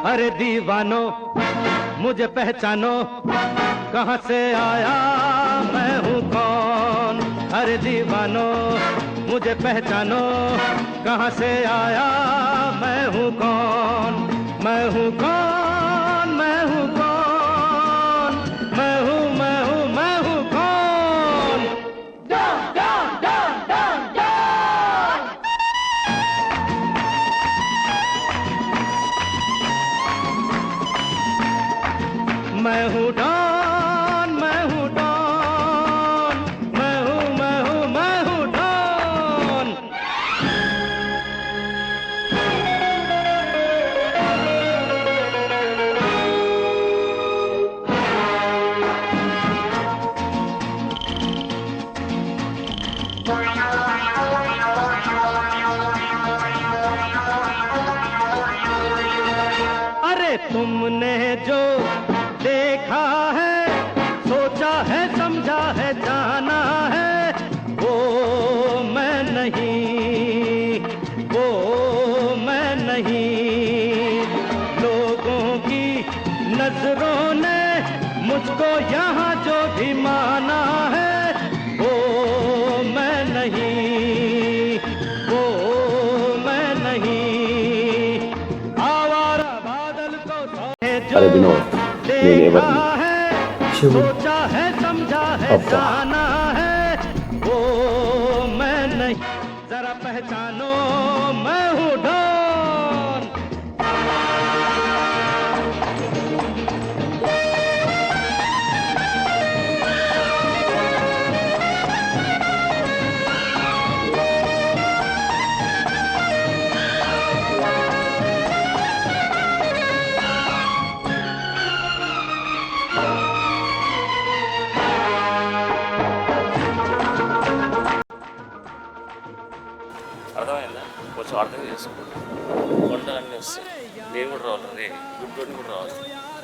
अरे दीवानो मुझे पहचानो, कहाँ से आया मैं हूँ कौन। अरे दीवानो मुझे पहचानो, कहाँ से आया मैं हूँ कौन। मैं हूँ कौन, मैं हूँ कौन, मैं हूँ मैं हूँ मैं हूँ कौन। डॉन डॉन डॉन डॉन डॉन। मैं हूँ डॉन, मैं हूँ डॉन, मैं हूँ मैं हूँ मैं हूँ डॉन। अरे तुमने जो देखा है, सोचा है, समझा है, जाना है, वो मैं नहीं, वो मैं नहीं। लोगों की नजरों ने मुझको यहाँ जो भी माना है, वो मैं नहीं, वो मैं नहीं। आवारा बादल को अरे विनोद, నేను ఎవరిని? శివుడు. सोचा है, समझा है, अब्बा। जाना है, वो मैं नहीं। जरा पहचानो मैं हूँ डॉन। అర్థమైందా? కొంచెం అర్థం చేసుకో. కొండలన్నీ వస్తాయి, నేను కూడా రావాలి. రే గుడ్డోని కూడా రావాలి.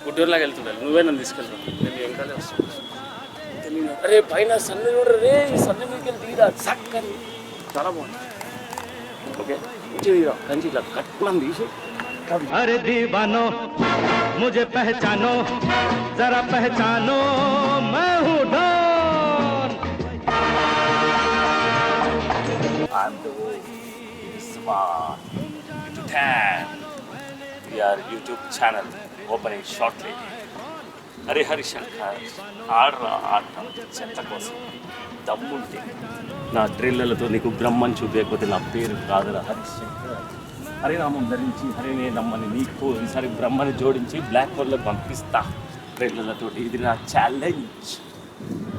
గుడ్డోనిలాగా వెళ్తుండాలి. నువ్వే నన్ను తీసుకెళ్తాను, నేను వెంకాలే వస్తాను. అరే పైన సన్న చూడరు రే, సన్న మీదకి వెళ్ళి దిగిరా చక్కని, చాలా బాగుంది. ఓకే దిగిరా, కంచి ఇలా కట్నం తీసి. अरे दीवानो मुझे पहचानो, जरा पहचानो मैं हूँ don. I'm the smart into 10. We are YouTube channel opening shortly. Hari Hari Shankar ఆడరా ఆట చెత్త కోసం దమ్ముంటే నా డ్రిల్లలతో నీకు బ్రహ్మని చూపించకపోతే నా పేరు కాదురా హరిశంకర్. హరినామం ధరించి హరినే నమ్మని నీకు ఈసారి బ్రహ్మని జోడించి బ్లాక్ హోల్లో పంపిస్తా డ్రిల్లలతోటి. ఇది నా ఛాలెంజ్.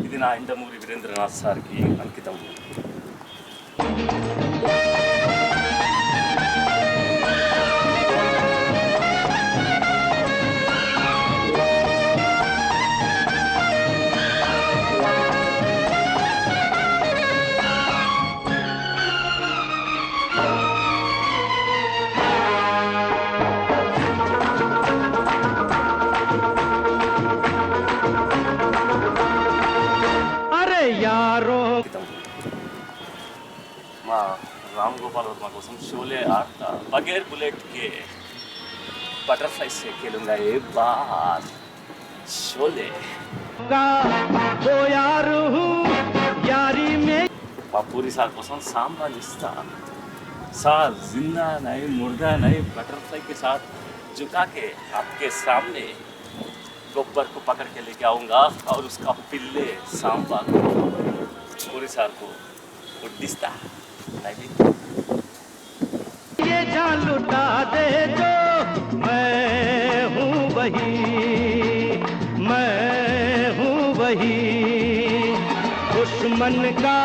ఇది నా ఇండమూరి వీరేంద్రనాథ్ సార్కి అంకితం. अरे यारों మా రామ్ గోపాల్ వర్మ కోసం షోలే ఆడతా బగైర్ బుల్లెట్ के बटरफ्लाई से खेलूंगा ये बात शोले का वो यार हूँ यारी में। మా పూరి సార్ కోసం సాంబార్ ఇస్తా. సార్ जिंदा नहीं मुर्दा नहीं बटरफ्लाई के साथ झुका के आपके सामने गोबर को पकड़ के लेके आऊंगा और उसका पिल्ले सांबार पूरी सार को उड्डिस्ता. ये जान लुटा दे जो मैं हूँ वही, मैं हूँ वही। दुश्मन का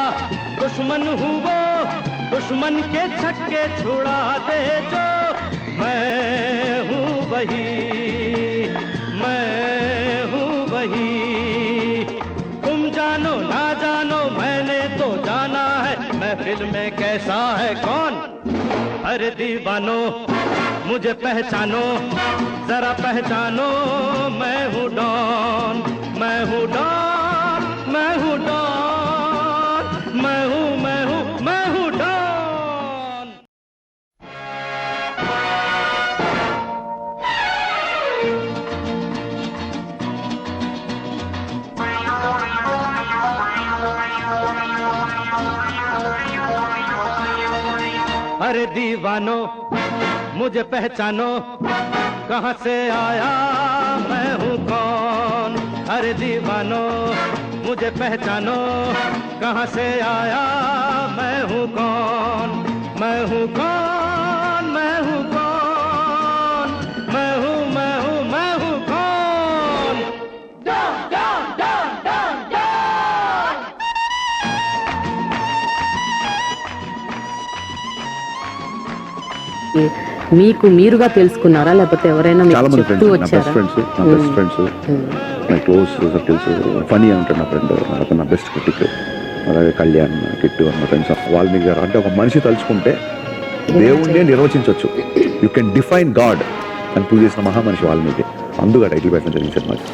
दुश्मन हूँ वो, दुश्मन के छक्के छुड़ा दे जो मैं हूँ वही, मैं हूँ वही। तुम जानो ना जानो मैंने तो जाना है महफिल में कैसा है कौन। अरे दीवानो मुझे पहचानो, जरा पहचानो मैं हूँ डॉन, मैं हूँ डॉन, मैं हूँ डॉन, मैं हूँ मैं हूँ मैं हूँ डॉन। अरे दीवानो मुझे पहचानो, कहाँ से आया मैं हूँ कौन। अरे दीवानो मुझे पहचानो, कहाँ से आया मैं हूँ कौन। मैं हूँ कौन, मैं हूँ कौन, मैं हूँ मैं हूँ मैं हूँ कौन। डॉन डॉन डॉन डॉन डॉन। మీకు మీరుగా తెలుసుకున్నారా లేకపోతే ఎవరైనా మీకు చాలా మంది చెప్తూ ఫ్రెండ్స్, నా బెస్ట్ వచ్చారా? Friends, my close circles. Phani అంటాడు నా ఫ్రెండ్, అతను నా బెస్ట్ క్రిటిక్. అలాగే కళ్యాణ్, కిట్టు అన్న ఫ్రెండ్స్. వాల్మీకి గారు అంటే ఒక మనిషి తలుచుకుంటే దేవుణ్ణే నిర్వచించవచ్చు. యూ కెన్ డిఫైన్ గాడ్ అని ప్రూవ్ చేసిన మహామనిషి వాల్మీకి. అందుగా టైటిల్ పెట్టడం జరిగింది సినిమాకి.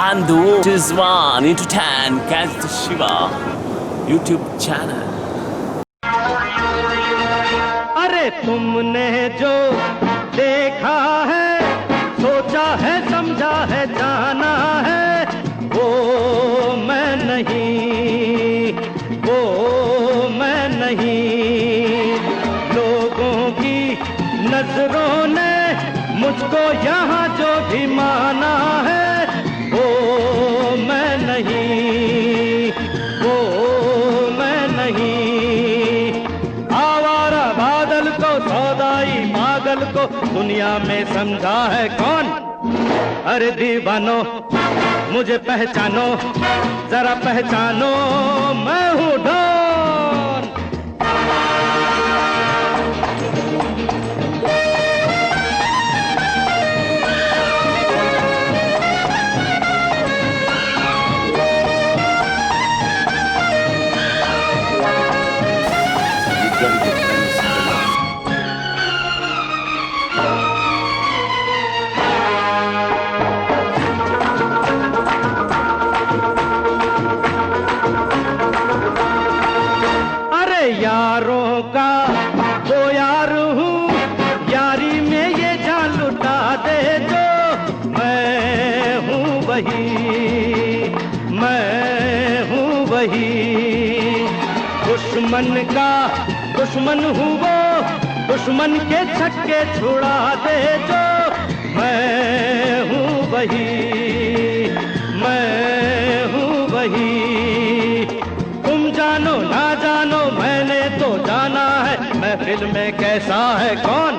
And the is one into 10 catch the Shiva YouTube channel. अरे तुमने जो देखा है, सोचा है, समझा है, जाना है, वो मैं नहीं, वो मैं नहीं। लोगों की नजरों ने मुझको यहाँ जो भी माना है, वो मैं नहीं, वो मैं नहीं। आवारा बादल को, सौदाई पागल को दुनिया में समझा है कौन। अरे दीवानो मुझे पहचानो, जरा पहचानो, मैं हूँ डॉन। अरे यारों का वो यार हूँ, यारी में ये जान लुटा दे जो। मैं हूँ वही, मैं हूँ वही। दुश्मन का दुश्मन हूँ वो, दुश्मन के छक्के छुड़ा दे जो। मैं हूँ वही, मैं हूँ वही। तुम जानो ना जानो मैंने तो जाना है, महफिल में कैसा है कौन।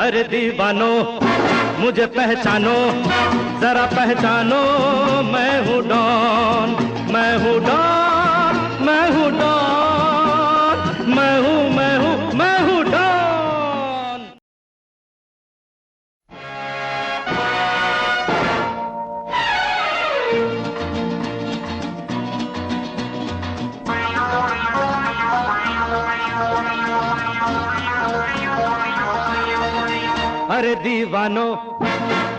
अरे दीवानो मुझे पहचानो, जरा पहचानो, मैं हूँ डॉन, मैं हूँ डॉन, मैं हूँ डॉन, मैं हूँ मैं हूँ मैं हूँ डॉन। अरे दीवानो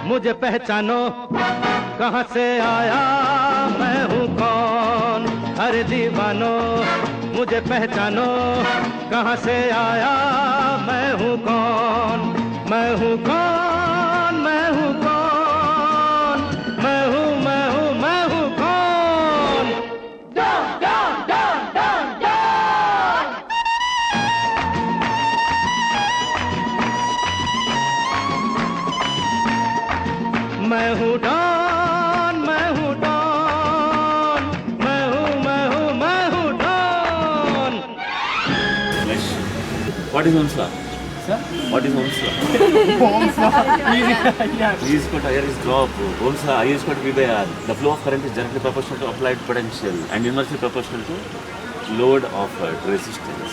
मुझे पहचानो, कहाँ से आया मैं हूँ कौन। अरे दीवानो मुझे पहचानो, कहाँ से आया मैं हूँ कौन। मैं हूँ कौन, मैं हूँ कौन, मैं हूँ मैं हूँ मैं हूँ कौन। डॉन डॉन डॉन डॉन डॉन। मैं हूँ डॉन, मैं हूँ डॉन, मैं हूँ मैं हूँ मैं हूँ don. What is Omsla? Sir? What is Omsla? He is got higher his drop. Omsla, I is got VBR. The flow of current is directly proportional to applied potential and inversely proportional to load offered resistance.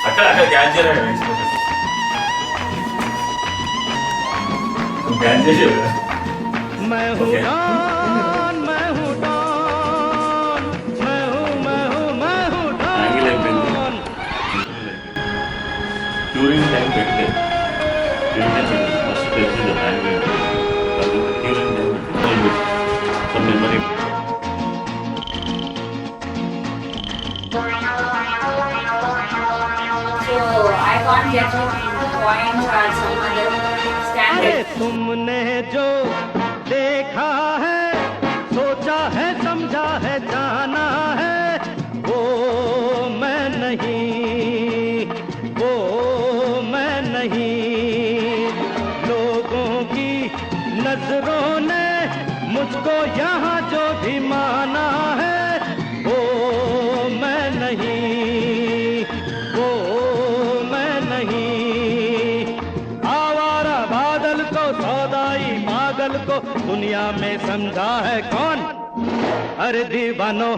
అక్కడ catch చేయలేదు catch చేసేది मैं हूँ don, मैं हूँ don, मैं हूँ मैं हूँ मैं हूँ डॉन। ड्यूरिंग टाइम పెట్టే డ్యూరింగ్ టైం ఫస్ట్ పెట్టింది angle during time always some memory So I can't get you points or some other अरे तुमने जो देखा है, सोचा है, समझा है, जाना है, वो मैं नहीं, वो मैं नहीं। लोगों की नजरों ने मुझको यहाँ जो भी माना है, वो मैं नहीं, वो मैं नहीं। आवारा बादल को, सौदाई पागल को दुनिया में समझा है कौन? अरे दीवानो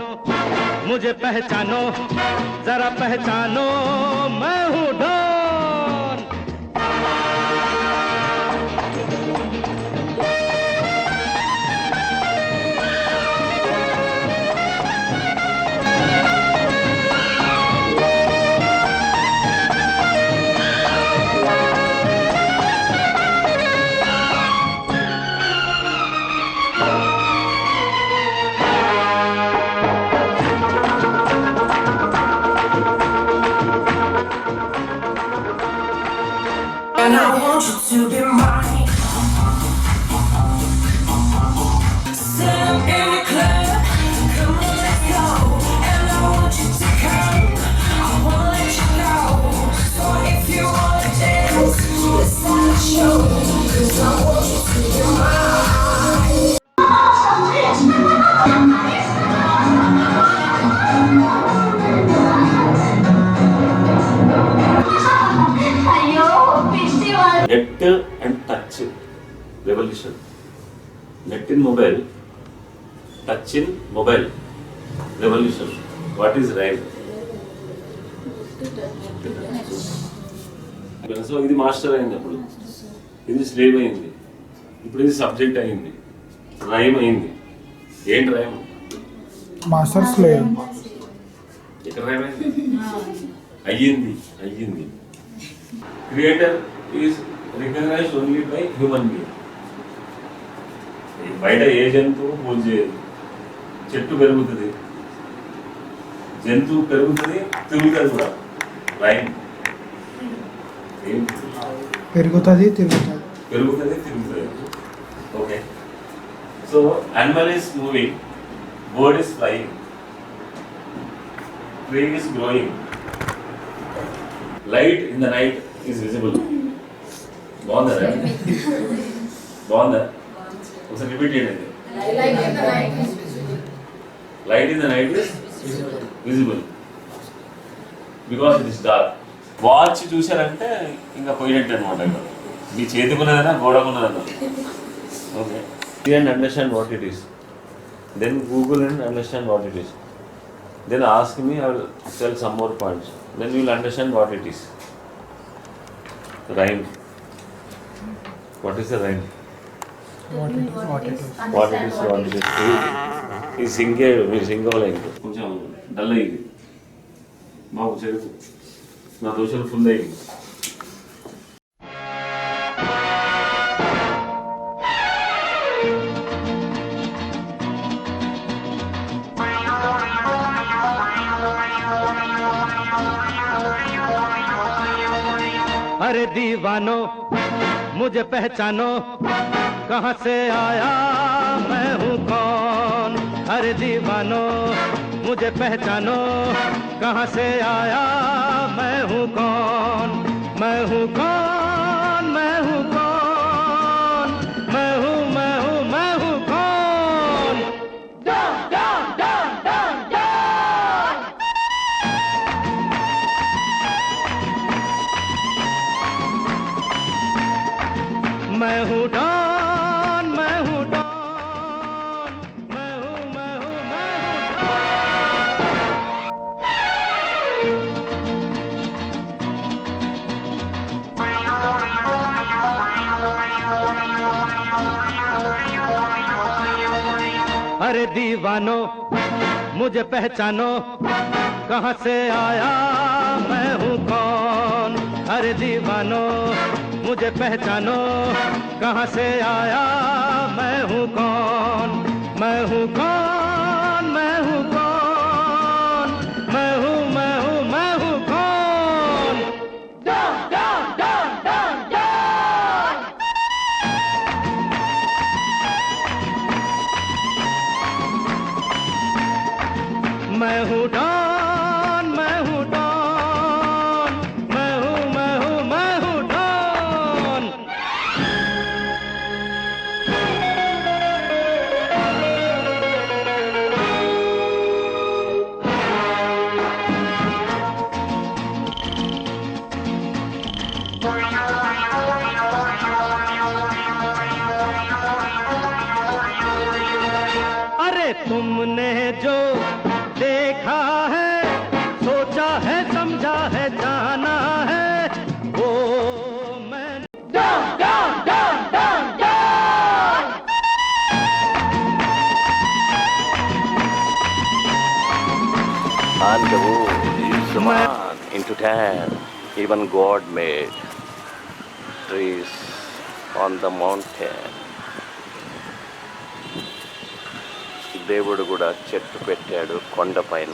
मुझे पहचानो, जरा पहचानो, मैं हूँ don. And I want you to be mine. Sit in the club, come on, let's go. And I want you to come, I won't let you go. So if you wanna dance, let's start the show. 'Cause I want you to be mine. Net and touch revolution. Net in mobile, touch in mobile revolution. What is rhyme? So ఇది master అయింది, అప్పుడు ఇది slave అయింది, ఇప్పుడు ఇది subject అయింది, rhyme అయింది. ఏంటి రైమ్? Master slave. ఇక్కడ రైమ్ అయింది, అయ్యింది. Creator is recognized only by human being. బయట ఏ జంతువు పూజ చేయదు. చెట్టు పెరుగుతుంది, జంతువు పెరుగుతుంది, తిరుగుతుంది కూడా. రైమ్ పెరుగుతుంది, తిరుగుతుంది, పెరుగుతుంది, తిరుగుతుంది. Okay, so animal is moving, bird is flying, tree is growing, light in the night is visible. బాగుందా? బాగుందా? ఒకసారి రిపీట్ చేయండి. Light in the night is visible because it is dark. Watch చూసారంటే ఇంకా పోయినట్టు అనమాట. మీ చేతికున్నదైనా గోడకున్నదన్నా. Okay, see and understand what it is. Then Google and understand what it is. Then ask me, I will tell some more points. Then you will understand what it is. Rhyme. What is the rhyme? What it is. What it is, what it is. ఈ సింగే, మీరు సింగోలే ఇంకా కొంచెం dull అయ్యింది. బాబు చెరుకు నా దోశలు full అయ్యింది. अरे दीवानो मुझे पहचानो, कहाँ से आया, मैं हूँ कौन? अरे दीवानो मुझे पहचानो, कहाँ से आया, मैं हूँ कौन? मैं हूँ कौन? मैं हूँ कौन? मैं हूँ, मैं हूँ, मैं हूँ कौन? डॉन डॉन डॉन डॉन डॉन। मैं हूँ डॉन, मैं हूँ डॉन, मैं हूँ, मैं हूँ, मैं हूँ डॉन। अरे दीवानो मुझे पहचानो, कहाँ से आया, मैं हूँ कौन? अरे दीवानो मुझे पहचानो, कहाँ से आया, मैं हूँ कौन? मैं हूँ कौन? मैं हूँ कौन? मैं हूँ, मैं हूँ, मैं हूँ कौन? डॉन डॉन डॉन डॉन डॉन। मैं हूँ डॉन, मैं हूँ डॉन, मैं हूँ मैं हूँ मैं हूँ डॉन। अरे तुमने जो देखा है, सोचा है, समझा है, जाना है, वो मैं And the wood is the man into town. Even God made trees on the mountain. దేవుడు కూడా చెట్టు పెట్టాడు కొండపైన.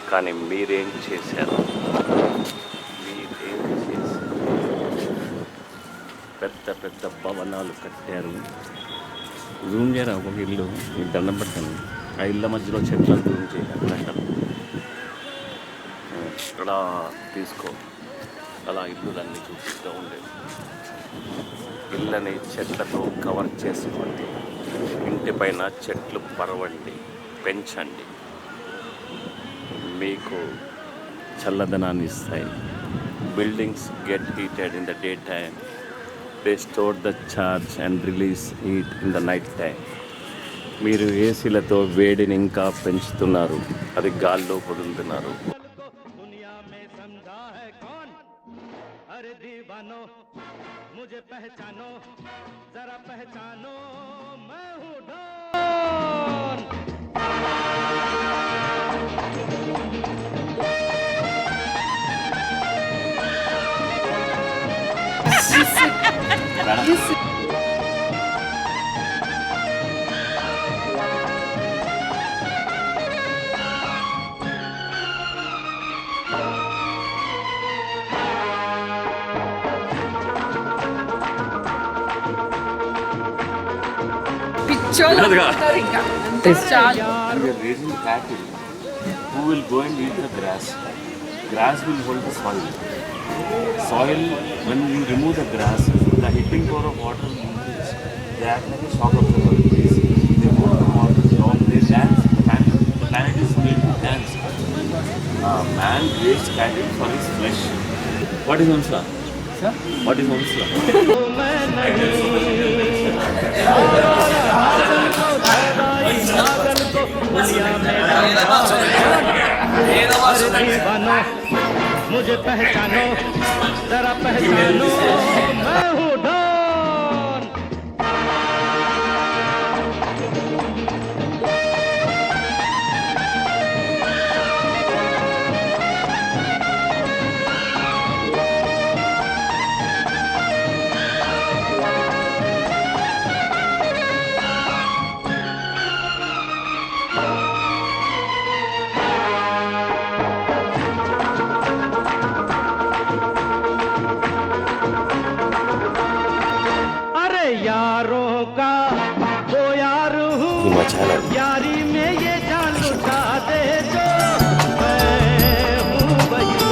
కానీ మీరేం చేశారు? మీరేం చేశారు? పెద్ద పెద్ద భవనాలు కట్టారు. జూమ్ చేయరా ఒక ఇల్లు, మీకు దండం పెట్టాను. ఆ ఇళ్ళ మధ్యలో చెట్లను జూమ్ చేయాలి. ఇక్కడ తీసుకో, అలా ఇల్లులన్నీ చూపిస్తూ ఉండేవి. ఇళ్ళని చెట్లతో కవర్ చేసుకోండి, ఇంటి పైన చెట్లు పరవండి, పెంచండి, మీకు చల్లదనాన్ని ఇస్తాయి. Buildings get heated in the day time, they store the charge and release heat in the night time. మీరు ఏసీలతో వేడిని ఇంకా పెంచుతున్నారు, అది గాల్లో పొందుతున్నారు. दुनिया में समझा है कौन? अरे दीवानो मुझे पहचानो, जरा पहचानो, मैं हूँ डॉन। పిచ్చోళ్ళు ఉంటారు ఇంకా. చాలు. We are raising cattle who will go and eat the grass. Grass will hold the soil. Soil, when you remove the grass, the hitting power of water will increase. They act like a shock absorber. They hold the water down, they dance. The planet is made to dance. Man creates cattle for his flesh. What is Hamsla? Sir? What is Hamsla? दीवानो मुझे पहचानो, जरा पहचानो, मैं हूँ don. यारों का वो यार हूँ, यारी में ये जान लुटा दे जो मैं हूँ वही।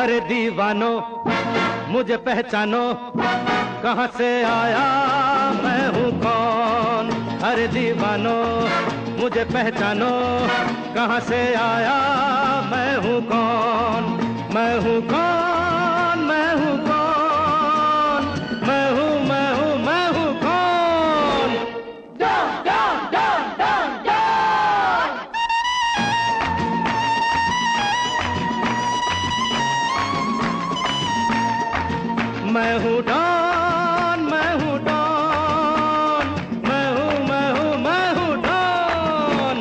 अरे दीवानो मुझे पहचानो, कहाँ से आया मैं हूँ कौन? अरे दीवानो मुझे पहचानो, कहाँ से आया मैं हूँ कौन? मैं हूँ कौन? मैं हूँ कौन? मैं हूँ मैं हूँ मैं हूँ कौन? डॉन डॉन डॉन डॉन डॉन। मैं हूँ डॉन, मैं हूँ डॉन, मैं हूँ मैं हूँ मैं हूँ डॉन।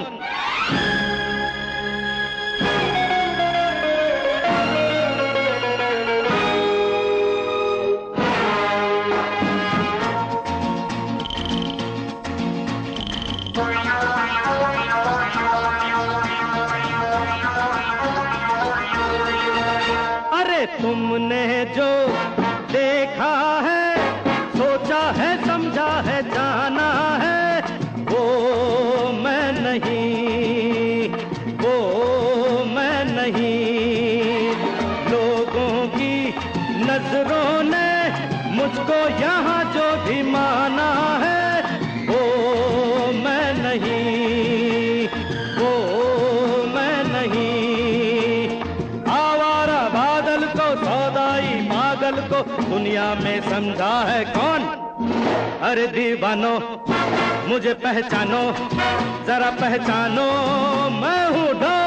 तुमने जो देखा है, सोचा है, समझा है, जाना है, वो मैं नहीं, वो मैं नहीं। लोगों की नजरों ने मुझको यहाँ जो भी माना है, वो मैं नहीं, वो मैं नहीं। आवारा बादल को, सौदाई पागल को दुनिया में समझा है कौन? अरे दीवानो मुझे पहचानो, जरा पहचानो, मैं हूँ डॉन।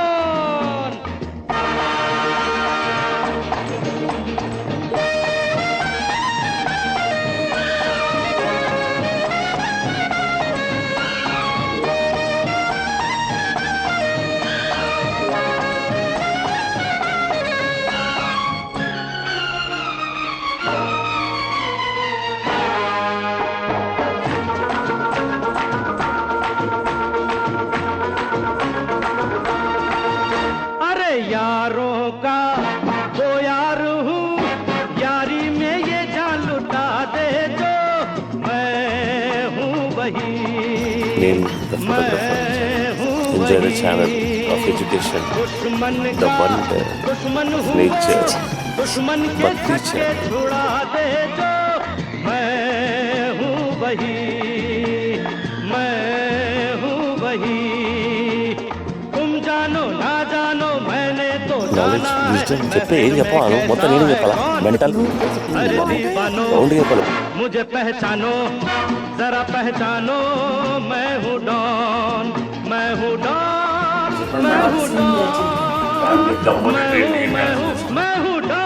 यारों का वो यार हूँ, यारी में ये जान लुटा दे जो, मैं हूँ वही, Name the photographer. Enjoy the channel of education, the wonder of nature, दुश्मन के झटके छुड़ा दे जो, मैं हूँ वही, मैं हूँ वही। तुम जानो ना जानो, मैंने तो నాలెడ్జ్ విజ్డమ్ చెప్తే ఏం చెప్పాలి మొత్తం నేను చెప్పాలా మెంటల్ రౌండ్ చెప్పాలి मुझे पहचानो, जरा पहचानो, मैं हूँ डॉन, मैं हूँ डॉन, मैं हूँ डॉन, मैं हूँ डॉन।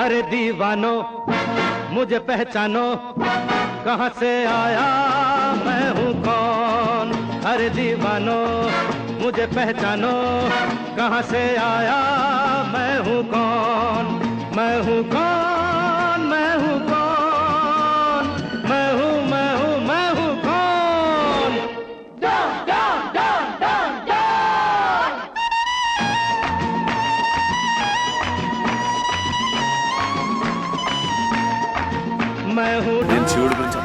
अरे दीवानो मुझे पहचानो, कहाँ से आया, मैं हूँ कौन? अरे दीवानो मुझे पहचानो, कहाँ से आया, मैं हूँ कौन? मैं हूँ कौन? मैं हूँ कौन? मैं हूँ, मैं हूँ, मैं हूँ कौन? डॉन, डॉन, डॉन, डॉन, डॉन। मैं हूँ నేను శివుడి గురించి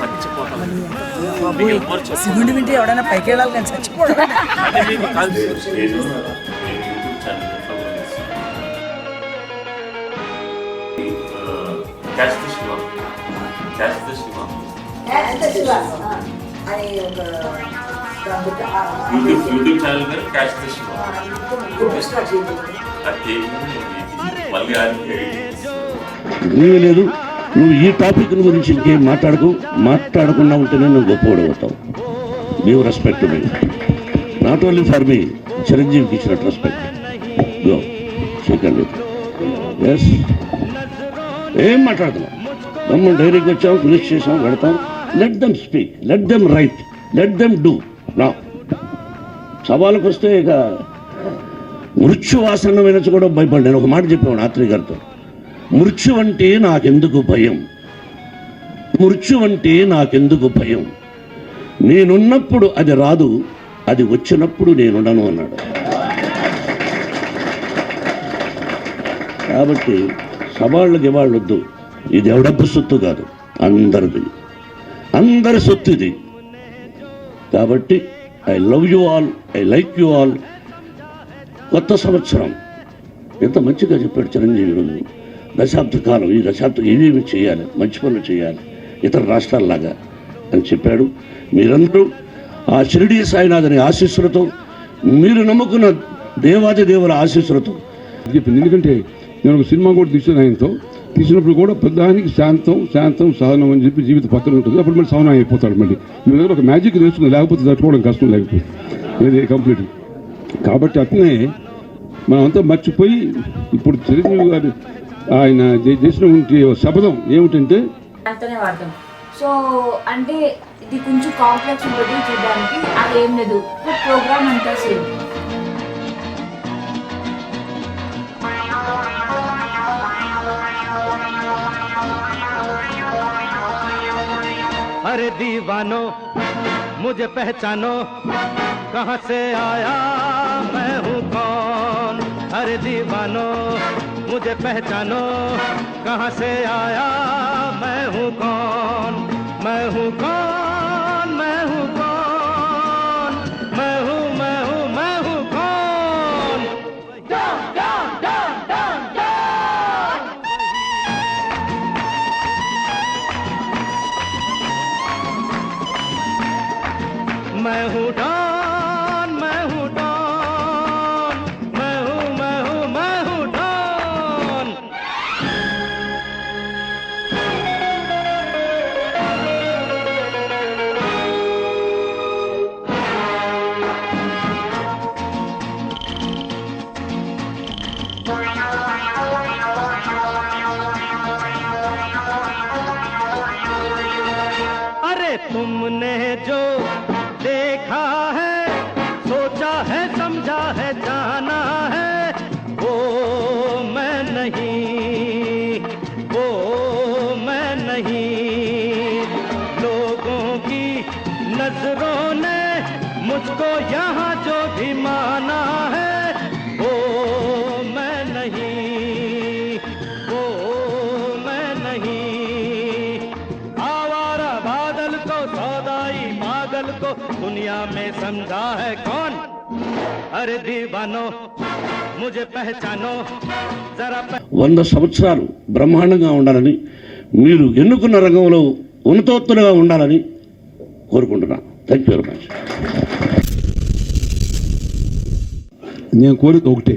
మర్చిపోతాను శివుడి వింటే ఎవడైనా పైకి వెళ్ళాలి కానీ చచ్చిపోవడం యూట్యూబ్ ఛానల్ మీద క్యాష్ ద శివ మళ్ళీ నువ్వు లేదు, నువ్వు ఈ టాపిక్ గురించి ఇంకేం మాట్లాడకుండా ఉంటేనే నువ్వు గొప్పవాడవుతావు. Give respect me, not only for me, చిరంజీవికి ఇచ్చినట్టు రెస్పెక్ట్. గో సెకండ్ ఎస్ ఏం మాట్లాడుతున్నావు? మమ్మల్ని డైరీకి వచ్చాం, ఫినిష్ చేసాం, పెడతాం. Let them speak, let them right, let them do. నా సవాళ్ళకు వస్తే ఇక మృత్యువాసన వినొచ్చు కూడా భయపడి. నేను ఒక మాట చెప్పాను ఆత్రి గారితో, మృత్యు అంటే నాకెందుకు భయం, మృత్యు అంటే నాకెందుకు భయం, నేనున్నప్పుడు అది రాదు, అది వచ్చినప్పుడు నేనుండను అన్నాడు. కాబట్టి సవాళ్ళు గివాళ్ళొద్దు. ఇది ఎవడబ్బు సొత్తు కాదు, అందరిది, అందరి సొత్తు ఇది. కాబట్టి I love you all, I like you all. కొత్త సంవత్సరం ఎంత మంచిగా చెప్పాడు చిరంజీవి రోజు. దశాబ్ద కాలం, ఈ దశాబ్దం ఏమేమి చేయాలి, మంచి పనులు చేయాలి ఇతర రాష్ట్రాల్లాగా అని చెప్పాడు. మీరందరూ ఆ షిరిడీ సాయినాథుని ఆశీస్సులతో, మీరు నమ్ముకున్న దేవాది దేవుల ఆశీస్సులతో చెప్పింది. ఎందుకంటే నేను ఒక సినిమా కూడా తీసాను ఆయనతో, తీసినప్పుడు కూడా ప్రధానికి శాంతం శాంతం సహనం అని చెప్పి జీవితం పక్కన ఉంటుంది. అప్పుడు మళ్ళీ సహనం అయిపోతాడు. మళ్ళీ మీ దగ్గర ఒక మ్యాజిక్ తెలుస్తుంది, లేకపోతే తట్టుకోవడం కష్టం, లేకపోతే ఇది కంప్లీట్. కాబట్టి అట్నే మనమంతా మర్చిపోయి ఇప్పుడు చిరంజీవి గారు ఆయన చేసినటువంటి శపథం ఏమిటంటే అంతనే వాడతాం. సో అంటే ఇది కొంచెం కాంప్లెక్స్ ఉంటుంది చూడడానికి, అది ఏం లేదు, ప్రోగ్రామ్ అంతా సేమ్. अरे दीवानो मुझे पहचानो, कहाँ से आया मैं हूँ कौन। अरे दीवानो मुझे पहचानो, कहाँ से आया मैं हूँ कौन। मैं हूँ कौन, मैं हूँ कौन, मैं हूँ मैं हूँ मैं हूँ कौन। डॉन डॉन डॉन डॉन डॉन। मैं हूँ डॉन, मैं हूँ डॉन, मैं हूँ मैं हूँ मैं हूँ डॉन। अरे तुमने जो देखा है, सोचा है, समझा है, जाना है, वो मैं नहीं, वो मैं नहीं। लोगों की नजरों ने मुझको यहाँ जो भी माना है, वो मैं नहीं, वो मैं नहीं। आवारा बादल को, सौदाई पागल को दुनिया में समझा है कौन। अरे दीवानो मुझे पहचानो जरा 100 సంవత్సరాలు బ్రహ్మాండంగా ఉండాలని, మీరు ఎన్నుకున్న రంగంలో ఉన్నతోత్తరంగా ఉండాలని కోరుకుంటున్నాను. Thank you very much. నేను కోరిక ఒకటే,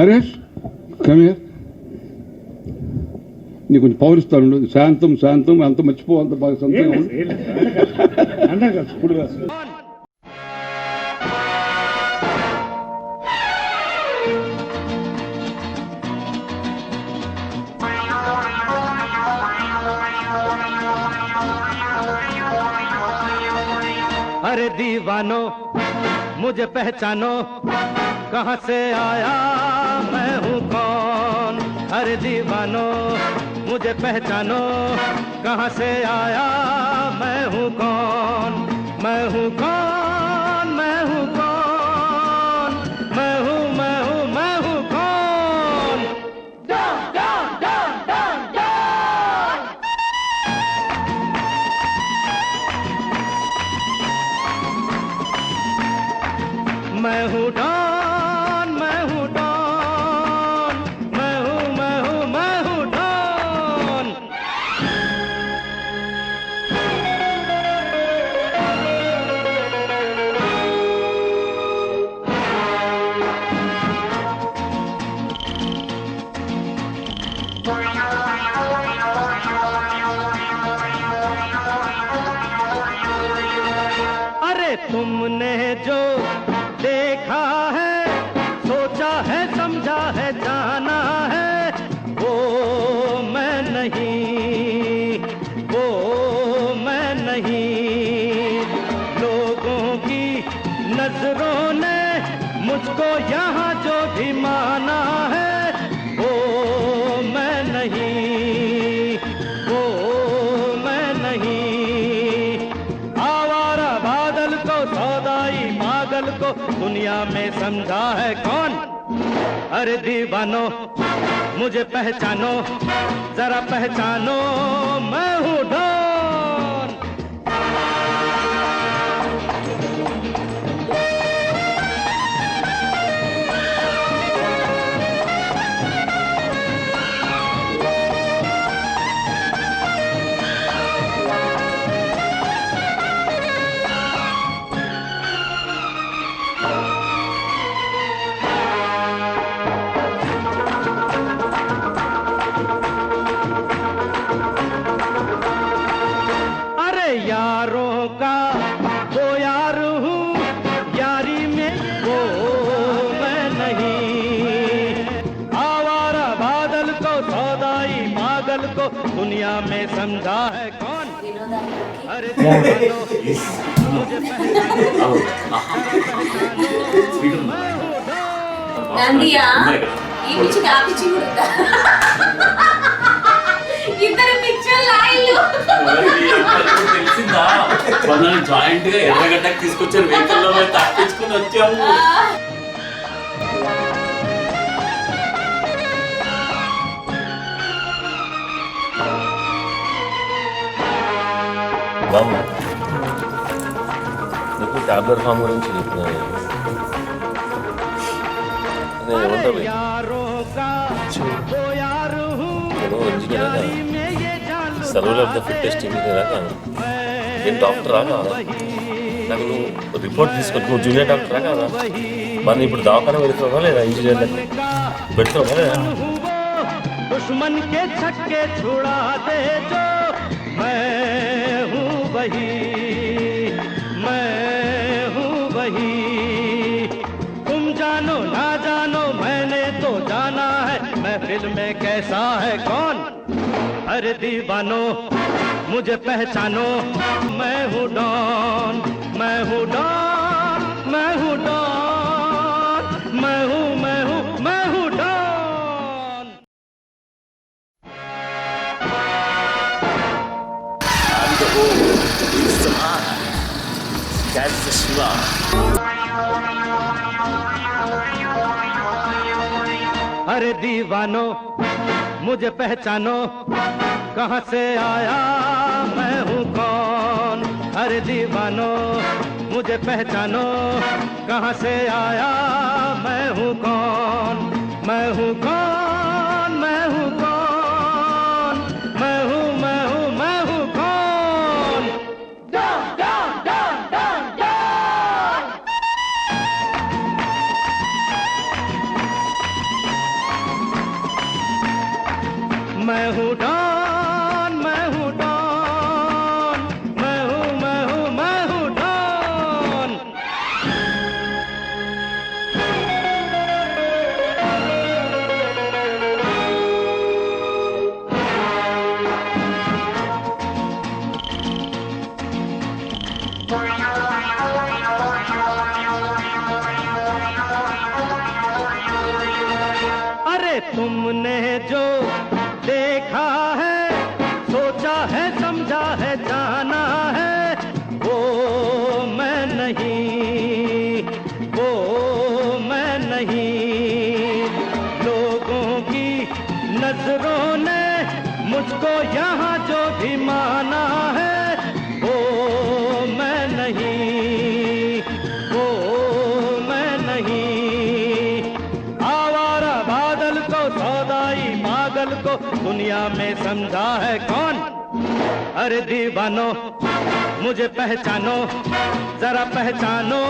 నరేష్ కమియర్, నీకు కొంచెం పవర్ ఇస్తాను. శాంతం శాంతం అంత మర్చిపో, అంత బాగా సంతంగా अरे दीवानो मुझे पहचानो, कहाँ से आया मैं हूँ कौन। अरे दीवानो मुझे पहचानो, कहाँ से आया मैं हूँ कौन। मैं हूँ कौन, मैं हूँ कौन, मैं हूँ मैं हूँ मैं हूँ कौन। डॉन डॉन डॉन डॉन डॉन। मैं हूँ डॉन, मैं हूँ डॉन, मैं हूँ मैं हूँ मैं हूँ डॉन। अरे तुमने जो देखा है, सोचा है, समझा है, जाना है, वो मैं नहीं, वो मैं नहीं। लोगों की नजरों ने मुझको यहाँ जो भी माना है, वो मैं नहीं, वो मैं नहीं। आवारा बादल को, सौदाई पागल को दुनिया में समझा है कौन। अरे दीवानो मुझे पहचानो, जरा पहचानो मैं हूँ डॉन। यारों का वो यार हूँ, यारी में वो समझा है कौन? अरे दीवानो मुझे पहचानो, నందియా ఈ పిచ్చి ఆ పిచ్చి కూడా ఇద్దరు పిచ్చోళ్ళు ఆయిల్లు తెలిసిందా మనల్ని జాయింట్ గా ఎర్రగడ్డకి తీసుకొచ్చారు వెహికల్లో తప్పించుకుని వచ్చాము. బాబు నీకు టాబ్లెట్ ఫామ్ గురించి చెప్తున్నాను. నేను ఏమంటాను, నేను engineer సర్వల్ of the fittest engineer కాదు, నేను డాక్టరా కాదా? నాకు నువ్వు రిపోర్ట్ తీసుకొని నువ్వు జూనియర్ డాక్టరా కాదా? మరి ఇప్పుడు దవాఖాన పెడుతున్నావా లేదా? ఇంజనీర్ పెడుతున్నావా లేదా? दुश्मन के छक्के छुड़ा दे जो मैं हूँ वही, मैं हूँ वही. तुम जानो ना जानो मैंने तो जाना है महफिल में कैसा है कौन. अरे दीवानो मुझे पहचानो, मैं हूँ डॉन, मैं हूँ डॉन, मैं हूँ डॉन, मैं हूँ मैं हूँ मैं हूँ डॉन. अरे दीवानो मुझे पहचानो, कहाँ से आया मैं हूँ कौन. अरे दीवानो मुझे पहचानो, कहाँ से आया मैं हूँ कौन. मैं हूँ कौन, मैं हूँ कौन, मैं हूँ मैं हूँ मैं हूँ कौन. डॉन डॉन डॉन डॉन डॉन. मैं हूँ डॉन, मैं हूँ डॉन, मैं हूँ मैं हूँ मैं हूँ डॉन. अरे तुमने जो देखा है, सोचा है, समझा है, जाना है, वो मैं नहीं, वो मैं नहीं. लोगों की नजरों ने मुझको यहाँ जो भी माना है, वो मैं नहीं, वो मैं नहीं. आवारा बादल को, सौदाई पागल को दुनिया में समझा है कौन. अरे दीवानो मुझे पहचानो, जरा पहचानो,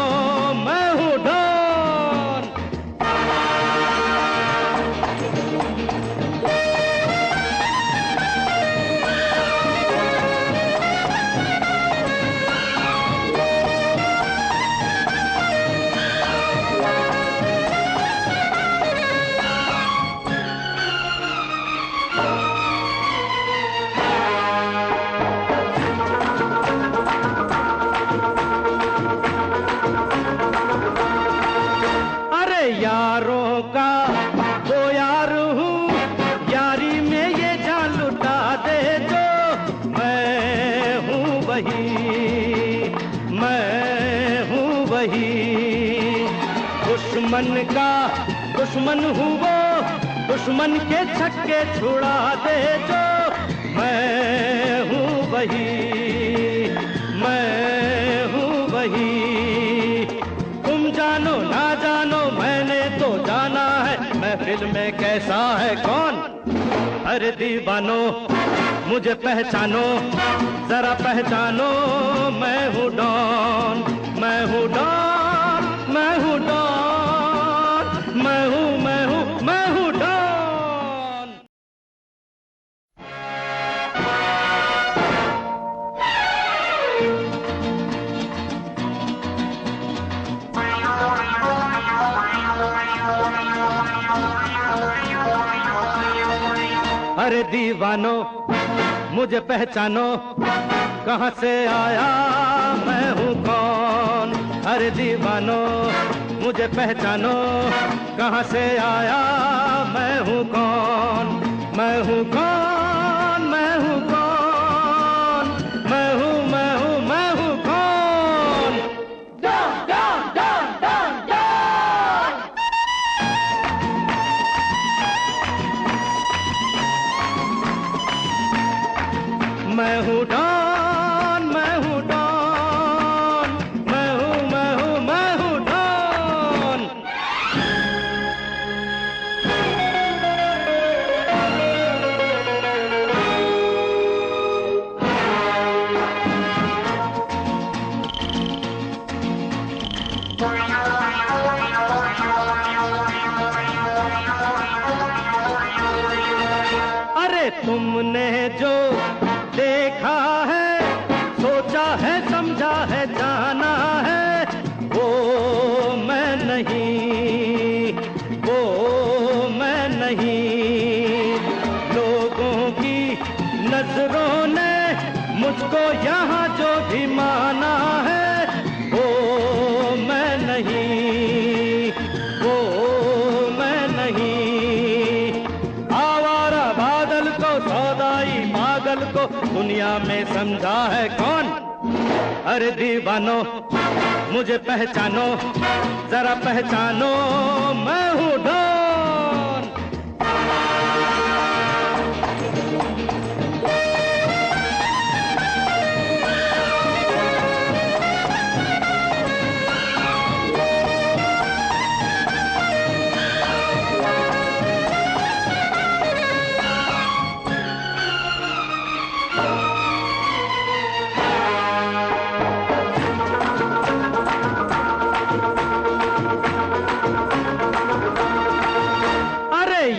मैं हूँ डॉन. यारों का वो यार हूँ, यारी में ये जान लुटा दे जो मैं हूँ वही, मैं हूँ वही. दुश्मन का दुश्मन हूँ वो, दुश्मन के छक्के छुड़ा दे जो मैं हूँ वही, मैं हूँ वही. तुम जानो ना जानो मैंने तो जाना है महफिल में कैसा है कौन. अरे दीवानो मुझे पहचानो, जरा पहचानो, मैं हूँ डॉन, मैं हूँ डॉन, मैं हूँ डॉन, मैं हूँ मैं हूँ मैं हूँ डॉन. अरे दीवानो मुझे पहचानो कहाँ से आया मैं हूँ कौन। अरे दीवानो मुझे पहचानो कहाँ से आया मैं हूँ कौन। मैं हूँ कौन, मैं हूँ कौन, मैं हूँ मैं हूँ मैं हूँ कौन। डॉन डॉन डॉन डॉन डॉन। मैं हूँ डॉन, मैं हूँ डॉन, मैं हूँ मैं हूँ मैं हूँ डॉन। अरे तुमने जो देखा है, सोचा है, समझा है, जाना है, वो मैं नहीं, वो मैं नहीं। लोगों की नजरों ने मुझको यहाँ जो भी माना है, वो मैं नहीं, वो मैं नहीं। आवारा बादल को, सौदाई पागल को दुनिया में समझा है कौन। अरे दीवानो मुझे पहचानो, जरा पहचानो मैं हूँ डॉन।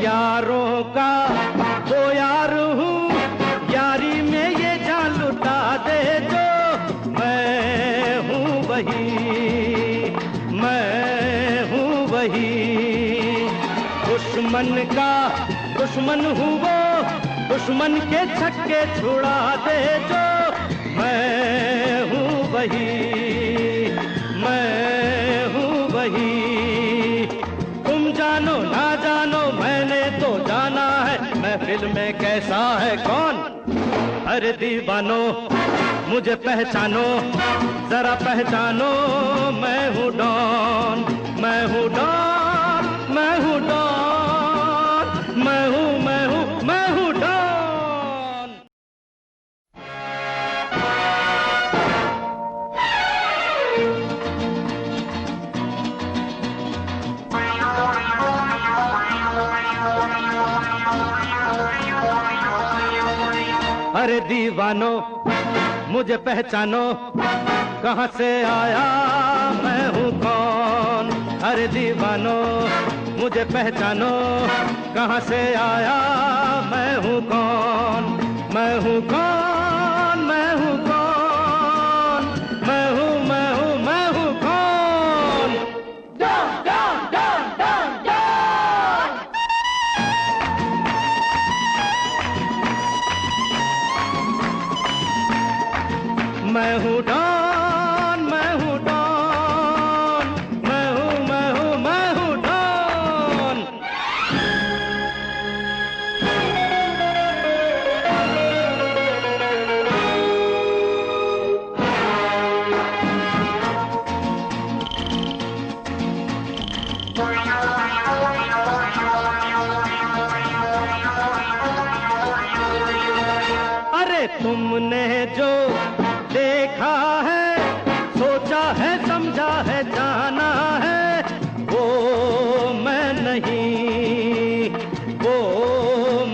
यारों का वो यार हूँ, यारी में ये जान लुटा दे जो। मैं हूँ वही, मैं हूँ वही। दुश्मन का दुश्मन हूँ वो, दुश्मन के छक्के छुड़ा दे जो। मैं हूँ वही, मैं हूँ वही। तुम जानो ना जानो मैंने तो जाना है, महफिल में कैसा है कौन। अरे दीवानो मुझे पहचानो, जरा पहचानो मैं हूँ डॉन, मैं हूँ डॉन, मैं हूँ डॉन, मैं हूँ मैं हूँ मैं हूँ डॉन। अरे दीवानो मुझे पहचानो कहाँ से आया मैं हूँ कौन। अरे दीवानो मुझे पहचानो कहाँ से आया मैं हूँ कौन। मैं हूँ कौन, मैं हूँ कौन, मैं हूँ मैं हूँ मैं हूँ कौन। डॉन डॉन डॉन डॉन डॉन। मैं हूँ डॉन, मैं हूँ डॉन, मैं हूँ मैं हूँ मैं हूँ डॉन। अरे तुमने जो देखा है, सोचा है, समझा है, जाना है, वो मैं नहीं, वो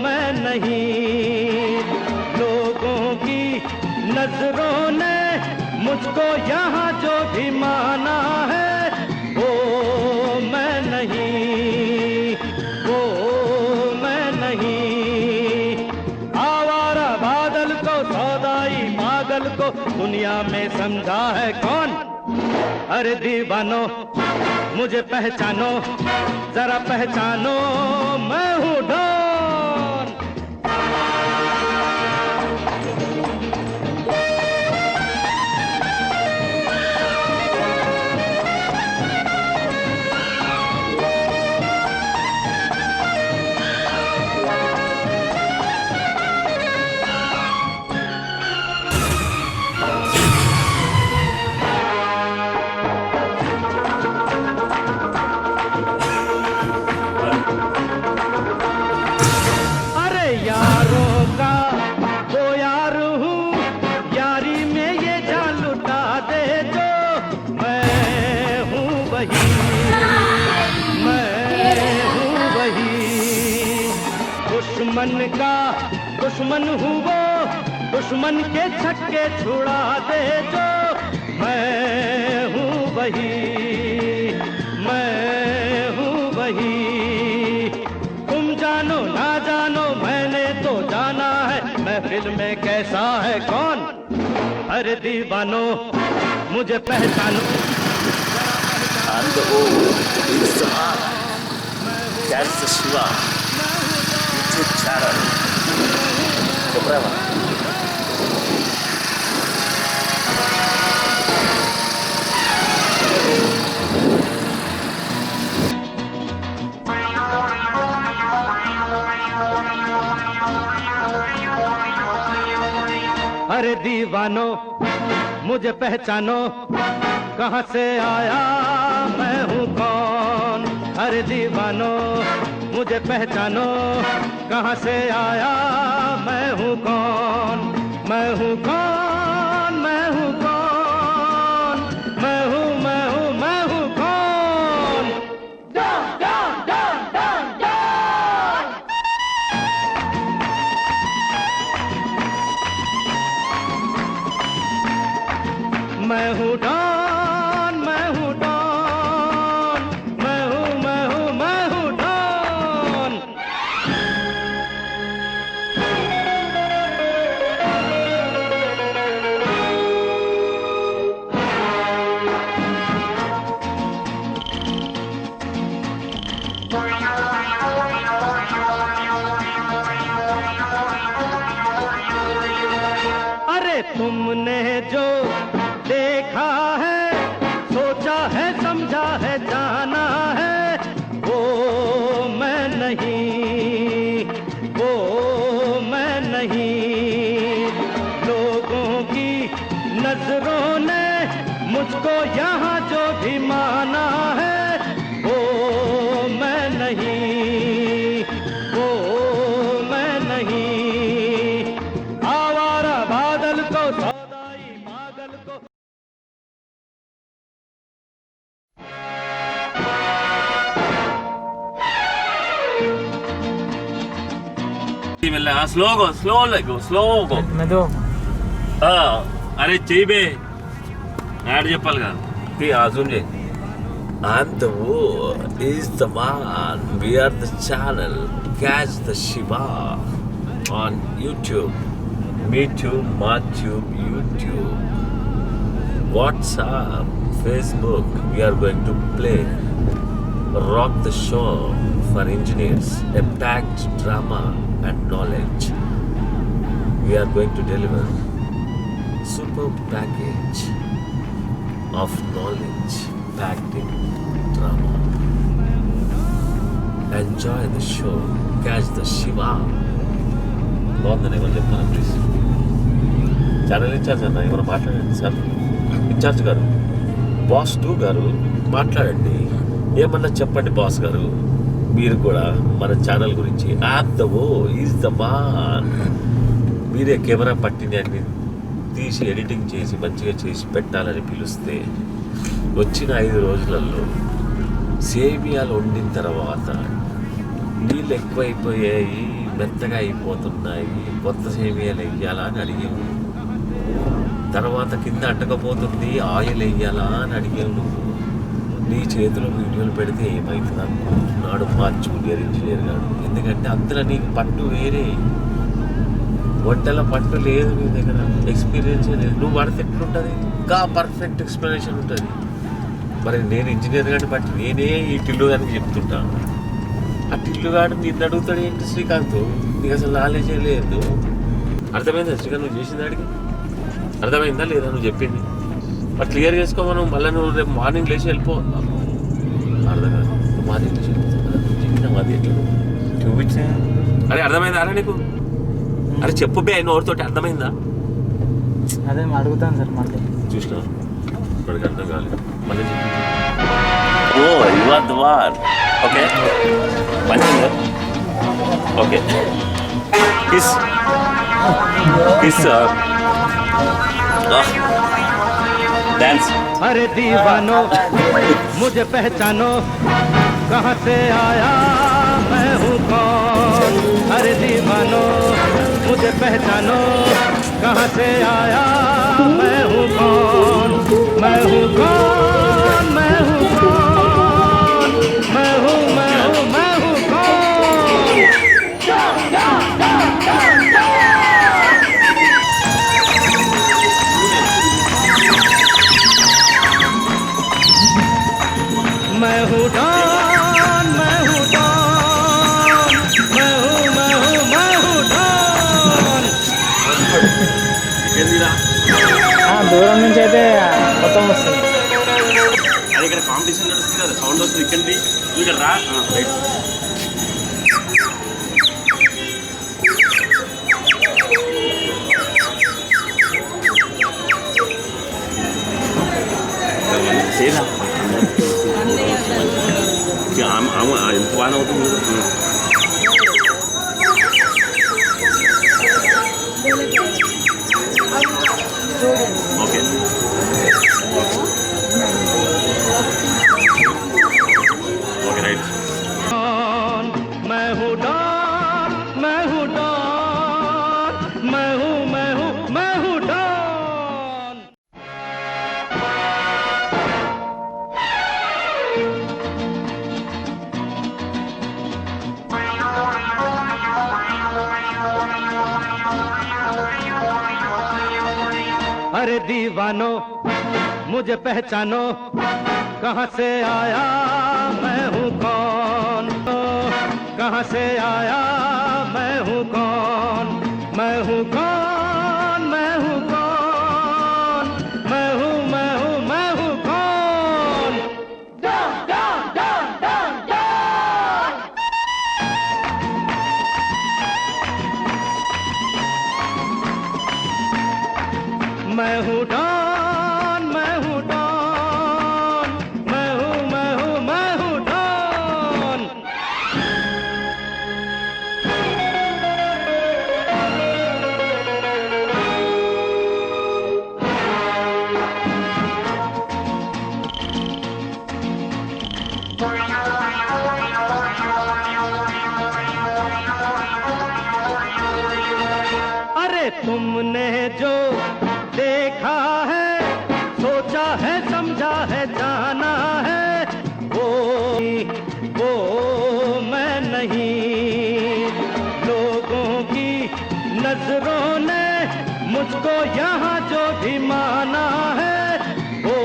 मैं नहीं। लोगों की नजरों ने मुझको यहाँ जो भी माना है, वो मैं नहीं, वो मैं नहीं। आवारा बादल को, सौदाई पागल को दुनिया में समझा है कौन। अरे दीवानो मुझे पहचानो, जरा पहचानो मैं हूँ डॉन। वही, मैं हूँ वही। दुश्मन का दुश्मन हूँ वो, दुश्मन के छक्के छुड़ा दे जो। मैं हूँ वही, मैं हूँ वही। तुम जानो ना जानो मैंने तो जाना है, महफिल में कैसा है कौन। अरे दीवानो मुझे पहचानो। That's the Shiva YouTube channel. अरे दीवानो मुझे पहचानो, कहाँ से आया मैं हूँ कौन। अरे दीवानो मुझे पहचानो, कहाँ से आया मैं हूँ कौन। मैं हूँ कौन, मैं हूँ कौन, मैं हूँ मैं हूँ मैं हूँ कौन। डॉन डॉन डॉन डॉन डॉन। मैं हूँ डॉन, मैं हूँ डॉन, मैं हूँ मैं हूँ मैं हूँ डॉन। अरे तुमने जो देखा है, सोचा है, समझा है, जाना है, वो मैं नहीं, वो मैं नहीं। लोगों की नजरों ने मुझको यहाँ जो भी माना है, वो मैं नहीं, वो मैं नहीं। आवारा बादल को सौदाई पागल को। Slow go, slow go. అరే చెయ్యి బే, యాడ్ చెప్పాలి కదా. జూమ్ చేయి. And the war is the man. We are the channel. Catch the Shiva on YouTube. Me too, MyTube, YouTube, WhatsApp, Facebook. We are going to play Rock the Show for engineers, a packed drama and knowledge. We are going to deliver super package of knowledge packed in drama. Enjoy the show. Catch the Shiva. బాగుందని ఎవరు చెప్తాను please. Channel incharge అన్న ఎవరు మాట్లాడండి sir. Incharge గారు, boss 2 గారు మాట్లాడండి. ఏమన్నా చెప్పండి బాస్ గారు. మీరు కూడా మన ఛానల్ గురించి యాప్ ద ఓ ఈజ్ ద మాన్. మీరే కెమెరా పట్టిని అన్ని తీసి ఎడిటింగ్ చేసి మంచిగా చేసి పెట్టాలని పిలిస్తే వచ్చిన 5 రోజులలో సేమియాలు వండిన తర్వాత నీళ్ళు ఎక్కువైపోయాయి, మెత్తగా అయిపోతున్నాయి, కొత్త సేమియాలు వేయాలా అని అడిగావు. తర్వాత కింద అంటకపోతుంది, ఆయిల్ వేయాలా అని అడిగావు నువ్వు. నీ చేతిలో వీడియోలు పెడితే ఏమవుతుంది అనుకుంటున్నాడు మా జూనియర్ ఇంజనీర్ గారు. ఎందుకంటే అందులో నీకు పట్టు వేరే, వంటల పట్టు లేదు నీ దగ్గర, ఎక్స్పీరియన్స్ లేదు. నువ్వు పడితే ఎట్లుంటుంది, ఇంకా పర్ఫెక్ట్ ఎక్స్ప్లెనేషన్ ఉంటుంది. మరి నేను ఇంజనీర్ గారిని బట్టి నేనే ఈ టిల్లు గారికి చెప్తుంటాను. ఆ టిల్లు గారు నిన్ను అడుగుతాడు, ఏంటి శ్రీకాంత్ నీకు అసలు నాలెడ్జే లేదు. అర్థమైందా శ్రీకాంత్ నువ్వు చేసిన దానికి? అర్థమైందా లేదా నువ్వు చెప్పింది? మరి క్లియర్ చేసుకోమను. మళ్ళీ నువ్వు రేపు మార్నింగ్ లేచి వెళ్ళిపో. అర్థం కాదు, నువ్వు మార్నింగ్ లేచి వెళ్ళిపోతా చెప్పినా అది ఎట్లా చూపించా. అరే అర్థమైందా అరే నీకు? అరే చెప్పు బే నోరుతోటి, అర్థమైందా? అదే అడుగుతాను సార్ మళ్ళీ. చూసినా ఇప్పటికి అర్థం కాలేదు. మళ్ళీ oh you are the one. Okay మంచిగా ఓకే. కిస్ కిస్ డాన్స్ अरे दीवानो मुझे पहचानो कहाँ से आया मैं हूँ कौन। अरे दीवानो मुझे पहचानो कहाँ से आया मैं हूँ कौन। मैं हूँ कौन, मैं हूँ कौन, मैं हूँ कौन। मैं हूँ डॉन, मैं हूँ डॉन, मैं हूँ डॉन। ఏందిరా దూరం నుంచి అయితే మొత్తం వస్తుంది. అది ఇక్కడ కాంపిటీషన్ నడుస్తుంది కదా, సౌండ్ వస్తుంది ఇక్కడి ఇక్కడ రా రైట్. సేనా ఎంత బాగా అవుతుంది. Okay okay right. मैं हूँ डॉन, मैं हूँ डॉन, मैं हूँ डॉन। अरे दीवानो मुझे पहचानो कहाँ से आया मैं हूँ कौन। कहाँ से आया मैं हूँ कौन। मैं हूँ कौन, मैं हूँ कौन, मैं हूँ कौन। डॉन डॉन डॉन डॉन डॉन। मैं हूँ डॉन, मैं हूँ डॉन, मैं हूँ डॉन। अरे तुमने जो देखा है, सोचा है, समझा है, जाना है, वो मैं नहीं। लोगों की नजरों ने मुझको यहाँ जो भी माना है, वो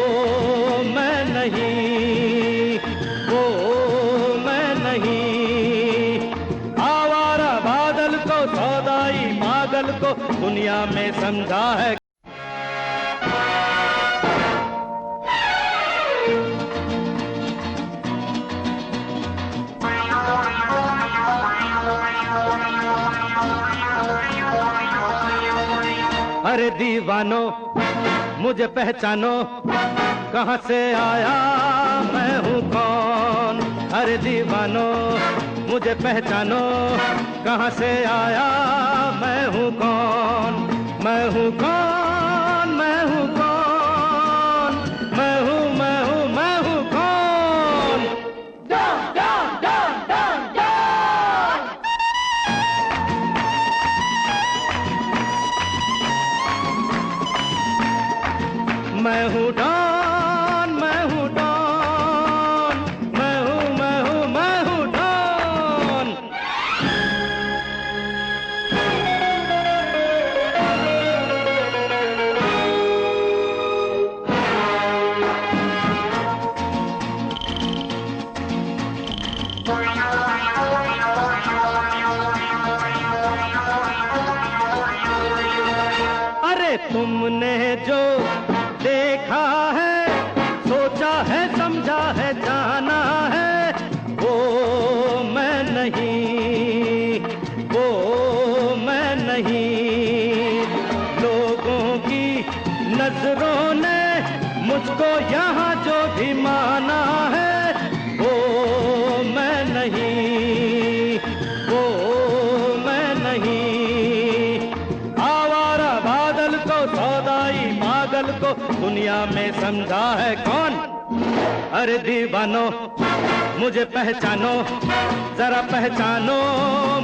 मैं नहीं, वो मैं नहीं। आवारा बादल को, सौदाई पागल को दुनिया में समझा है। अरे दीवानो मुझे पहचानो कहाँ से आया मैं हूँ कौन। अरे दीवानो मुझे पहचानो कहाँ से आया मैं हूँ कौन। मैं हूँ कौन, मैं हूँ कौन, मैं हूँ कौन। डॉन डॉन डॉन डॉन डॉन। मैं हूँ डॉन, मैं हूँ डॉन, मैं हूँ डॉन। अरे तुमने जो देखा है, सोचा है, समझा है, जाना है, वो मैं नहीं, वो मैं नहीं। लोगों की नजरों ने मुझको यहाँ जो भी माना है, वो मैं नहीं, वो मैं नहीं। आवारा बादल को, सौदाई पागल को दुनिया दुनिया में समझा है कौन? अरे दीवानो मुझे पहचानो, जरा पहचानो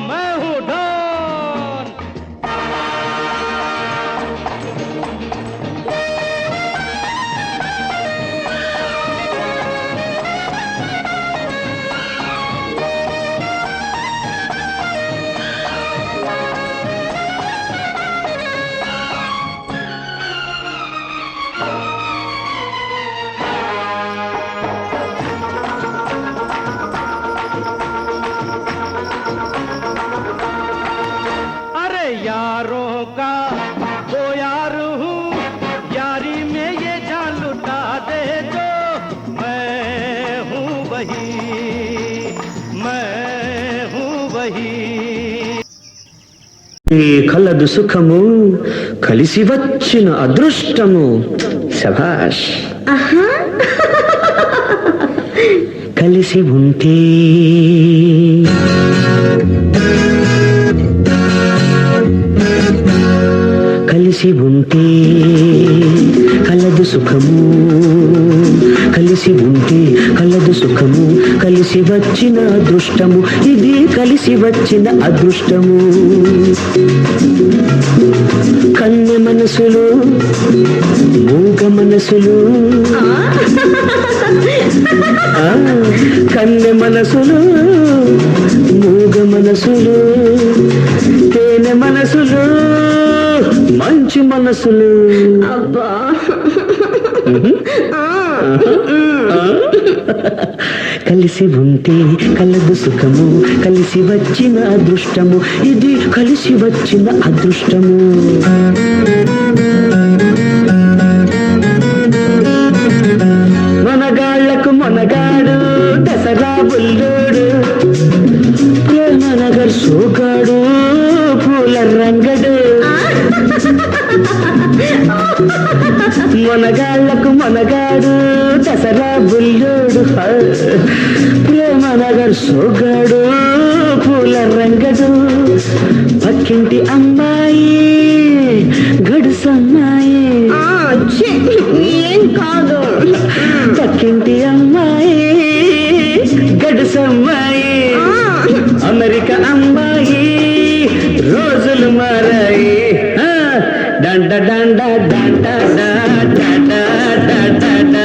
मैं हूँ डॉन। यारों का वो यार हूँ, यारी में ये जान लुटा दे जो, मैं हूँ वही, मैं हूँ वही। కలదు సుఖము కలిసి వచ్చిన అదృష్టము శభాష్ కలిసి ఉంటే కలిసి ఉంటే కలదు సుఖము, కలిసి ఉంటే కలదు సుఖము, కలిసి వచ్చిన అదృష్టము, ఇది కలిసి వచ్చిన అదృష్టము. కన్నె మనసులు మూగ మనసులు, కన్నె మనసులు మూగ మనసులు, తేనె మనసులు మంచి మనసులు. అబ్బా కలిసి ఉంటే కలదు సుఖము, కలిసి వచ్చిన అదృష్టము, ఇది కలిసి వచ్చిన అదృష్టము. మనగాళ్లకు మనగాడు దసరా బుల్లోడు, ప్రేమనగర్ సోగాడు పూల రంగడు. మనగాళ్లకు మనగాడు దసరా బుల్లోడు, ప్రేమనగర్ సోగాడు పూల రంగడు. పక్కింటి అమ్మాయి గడుసమ్మాయి, ఏం కాదు. పక్కింటి అమ్మాయి గడుసమ్మాయి, అమెరికా అమ్మాయి రోజులు మారాయి. డండ డండ డండ డండ డండ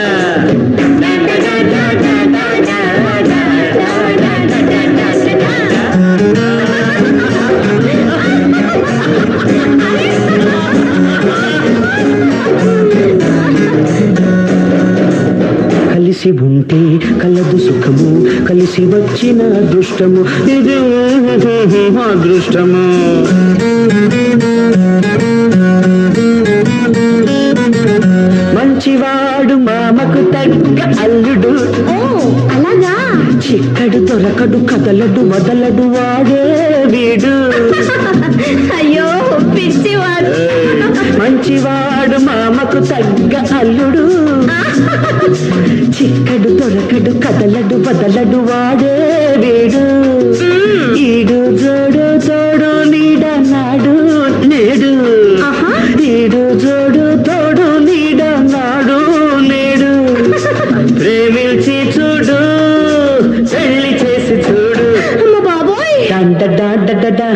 కలిసి ఉంటే కలదు సుఖము, కలిసి వచ్చిన అదృష్టము, ఇది అదృష్టము. మంచివాడు మామకు తగ్గ అల్లుడు, అలాగా చిక్కడు దొరకడు కదలడు వదలడు వాడే వీడు. అయ్యో పిచ్చివాడు. మంచివాడు మామకు తగ్గ అల్లుడు, చిక్కడు దొరకడు కదలడు వదలడు వాడే వీడు. ఈడు జోడు తోడు నీడ నాడు నేడు, ఈడు జోడు తోడు నీడ నాడు నేడు. ప్రేమించి చూడు పెళ్లి చేసి చూడు బాబోయ్. డండ డండ డండ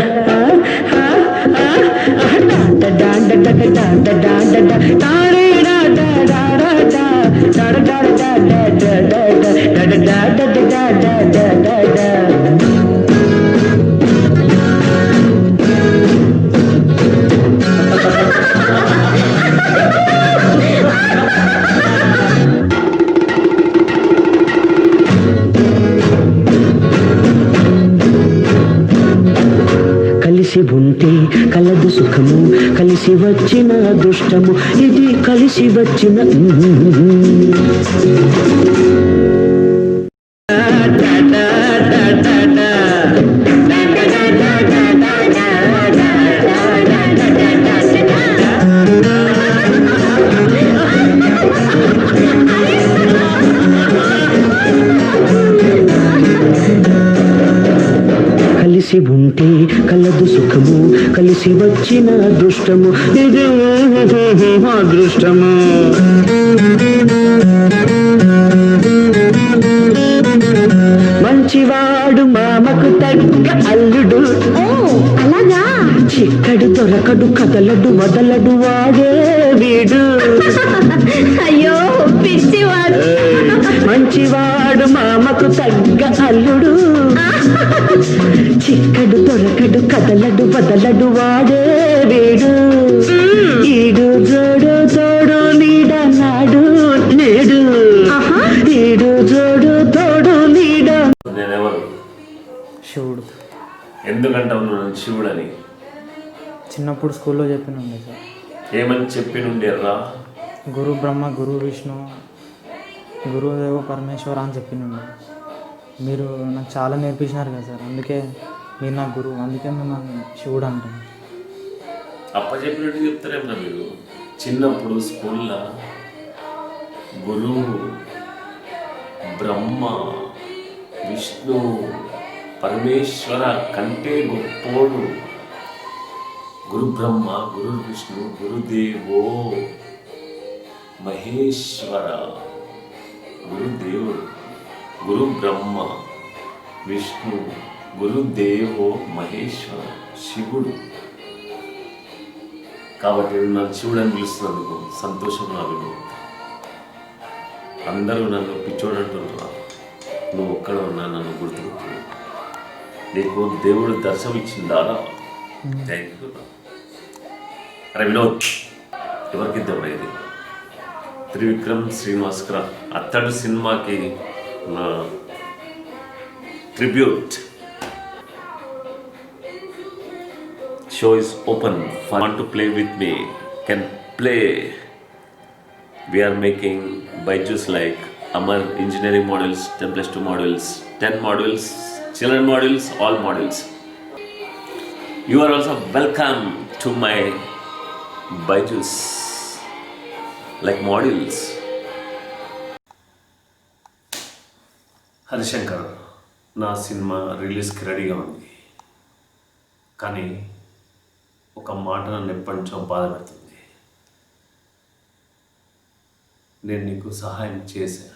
కలిసి ఉంటే కలదు సుఖము, కలిసి వచ్చిన అదృష్టము, ఇది కలిసి వచ్చిన. కలిసి ఉంటే కలదు సుఖము, కలిసి కలిసి వచ్చిన అదృష్టము ఇది అదృష్టము. మంచివాడు మామకు తగ్గ అల్లుడు, అలాగా చిక్కడు దొరకడు కదలడు వదలడు వాడే వీడు. అయ్యో పిచ్చివాడు. మంచివాడు మామకు తగ్గ అల్లుడు, చిక్కడు దొరకడు కదలడు వదలడు వాడే వీడు. ఈడు జోడు తోడు నీడ నాడు నేడు, ఈడు జోడు తోడు నీడ. నేనెవరు? శివుడు. ఎందుకంటావు నువ్వు శివుడని? చిన్నప్పుడు స్కూల్లో చెప్పినుండే సార్. ఏమని చెప్పి నుండేర్రా? గురు బ్రహ్మ గురు విష్ణు గురుదేవ పరమేశ్వర అని చెప్పినుండే. మీరు నాకు చాలా నేర్పించినారు కదా సార్, అందుకే మీరు నా గురువు, అందుకే మేము నన్ను శివుడు అంటాను. అప్ప చెప్పినట్టు చెప్తారేమన్నా మీరు? చిన్నప్పుడు స్కూల్లో గురువు బ్రహ్మ విష్ణు పరమేశ్వర కంటే గొప్పోడు గురు బ్రహ్మ గురు విష్ణు గురుదేవో మహేశ్వర. గురుదేవుడు గురు బ్రహ్మ విష్ణు గురుదేవో మహేశ్వర శివుడు. కాబట్టి నన్ను శివుడు అని పిలుస్తున్నందుకు సంతోషం నాకు. అందరూ నన్ను పిచ్చోడు అంటున్నారు, నువ్వు ఒక్కడ ఉన్నా నన్ను గుర్తుపెట్టు. నీకు దేవుడు దర్శనం ఇచ్చిందారా? Thank you. అరే వినోద్, ఎవరికి దేవుడు ఇది? త్రివిక్రమ్ శ్రీనివాస్కర్ అత్తడు సినిమాకి నా tribute. Show is open. Want to play with me? Can play. We are making Byju's like Amar engineering modules, 10+2 modules, 10 modules, children modules, all modules. You are also welcome to my Byju's like modules. Harishankar నా cinema రిలీజ్కి రెడీగా ఉంది, కానీ ఒక మాట నన్ను ఎప్పటి నుంచో బాధ పెడుతుంది. నేను నీకు సహాయం చేశా,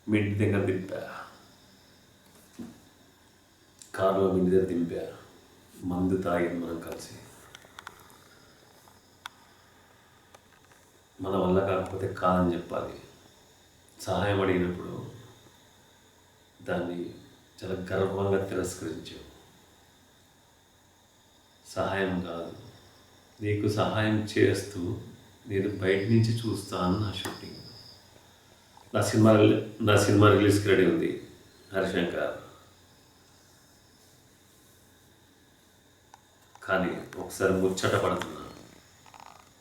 మీ ఇంటి దగ్గర దింపా, కారులో మీ ఇంటి దగ్గర దింపా, మందు తాగింది మనం కలిసి. మన వల్ల కాకపోతే కాదని చెప్పాలి. సహాయం అడిగినప్పుడు దాన్ని చాలా గర్వంగా తిరస్కరించావు. సహాయం కాదు, నీకు సహాయం చేస్తూ నేను బయట నుంచి చూస్తాను నా షూటింగ్. నా సినిమా రిలీజ్కి రెడీ ఉంది హరిశంకర్. కానీ ఒకసారి ముచ్చట పడుతున్నా,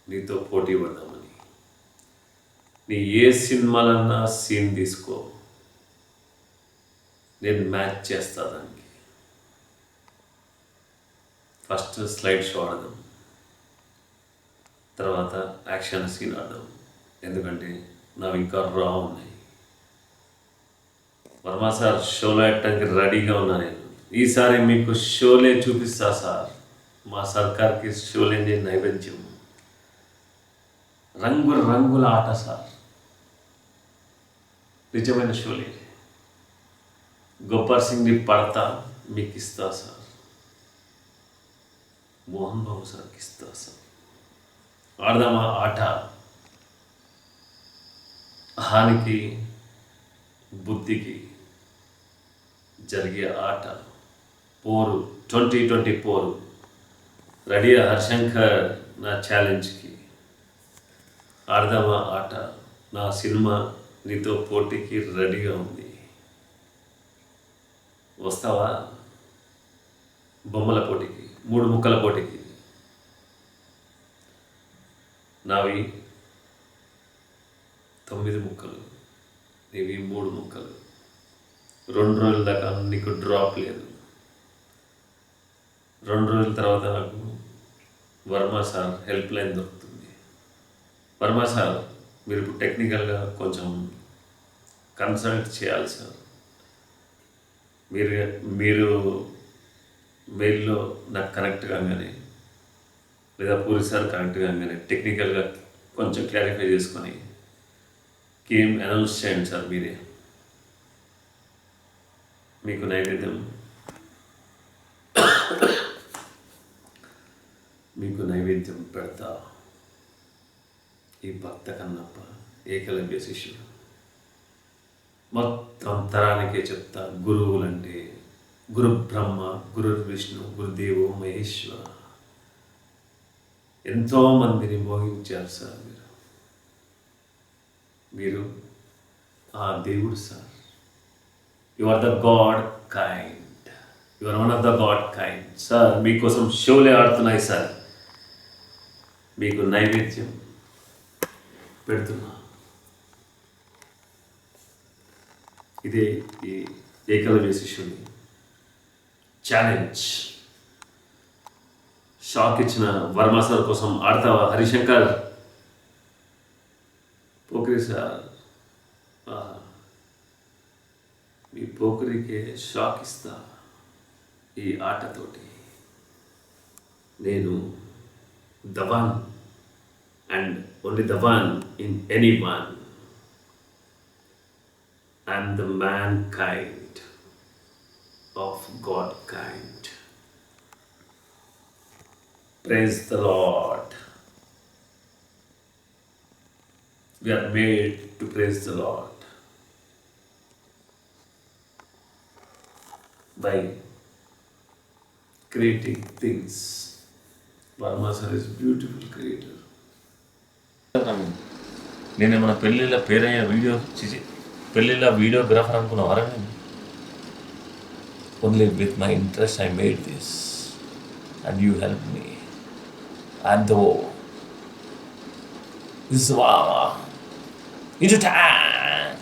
నీతో పోటీ పడ్డామని. నీ ఏ సినిమాలన్నా సీన్ తీసుకో, నేను మ్యాచ్ చేస్తా దానికి. ఫస్ట్ స్లైడ్ షో ఆడదాం, తర్వాత యాక్షన్ సీన్ ఆడదాం, ఎందుకంటే నావి ఇంకా రా ఉన్నాయి. వర్మ సార్ షోలో యాక్టానికి రెడీగా ఉన్నా నేను. ఈసారి మీకు షోలే చూపిస్తా సార్. మా సర్కార్కి షోలే నైవేద్యం, రంగుల రంగుల ఆట సార్, నిజమైన షోలే. గబ్బర్ సింగ్ని పడతా మీకు ఇస్తా సార్, మోహన్ బాబు సార్కి ఇస్తా సార్. ఆడదామా ఆట? హానికి బుద్ధికి జరిగే ఆట, పోరు 2020 పోరు. రెడీ హరిశంకర్ నా ఛాలెంజ్కి? ఆడదామా ఆట? నా సినిమా నీతో పోటీకి రెడీగా ఉంది, వస్తావా? బొమ్మల పోటీకి, 3 ముక్కల పోటీకి. నావి 9 ముక్కలు, నీవి 3 ముక్కలు. 2 రోజుల దాకా నీకు డ్రాప్ లేదు. 2 రోజుల తర్వాత నాకు వర్మ సార్ హెల్ప్ లైన్ దొరుకుతుంది. వర్మ సార్, మీరు ఇప్పుడు టెక్నికల్గా కొంచెం కన్సల్ట్ చేయాలి సార్. మీరు మెయిల్లో నాకు కనెక్ట్ కాగానే లేదా పూరి సార్ కరెక్ట్గా మీరు టెక్నికల్గా కొంచెం క్లారిఫై చేసుకొని గేమ్ అనౌన్స్ చేయండి సార్ మీరే. మీకు నైవేద్యం పెడతా ఈ భక్త కన్నప్ప ఏకలవ్య శిష్యుడు. మొత్తం తరానికే చెప్తా, గురువులంటే గురు బ్రహ్మ, గురు విష్ణు, గురుదేవో మహేశ్వర. ఎంతోమందిని మోహించారు సార్ మీరు ఆ దేవుడు sir. You are the god kind, you are one of the god kind sir. మీకోసం షోలే ఆడుతున్నాయి సార్, మీకు నైవేద్యం పెడుతున్నా. ఇదే ఈ ఏకలవ్య శిష్యుని ఛాలెంజ్. షాక్ ఇచ్చిన వర్మ సార్ కోసం ఆడతావా హరిశంకర్? పోకరి సార్, మీ పోకరికి షాక్ ఇస్తా ఈ ఆటతోటి. నేను the one and only the one in anyone. I'm the mankind of God kind. Praise the Lord. We are made to praise the Lord by creating things. Varma sir is a beautiful creator. నేను మన పెళ్ళిళ్ళ పేరయ్య పెళ్ళిళ్ళ videographer అనుకున్నావారా? నేను only with my interest I made this and you help me. And this is into time.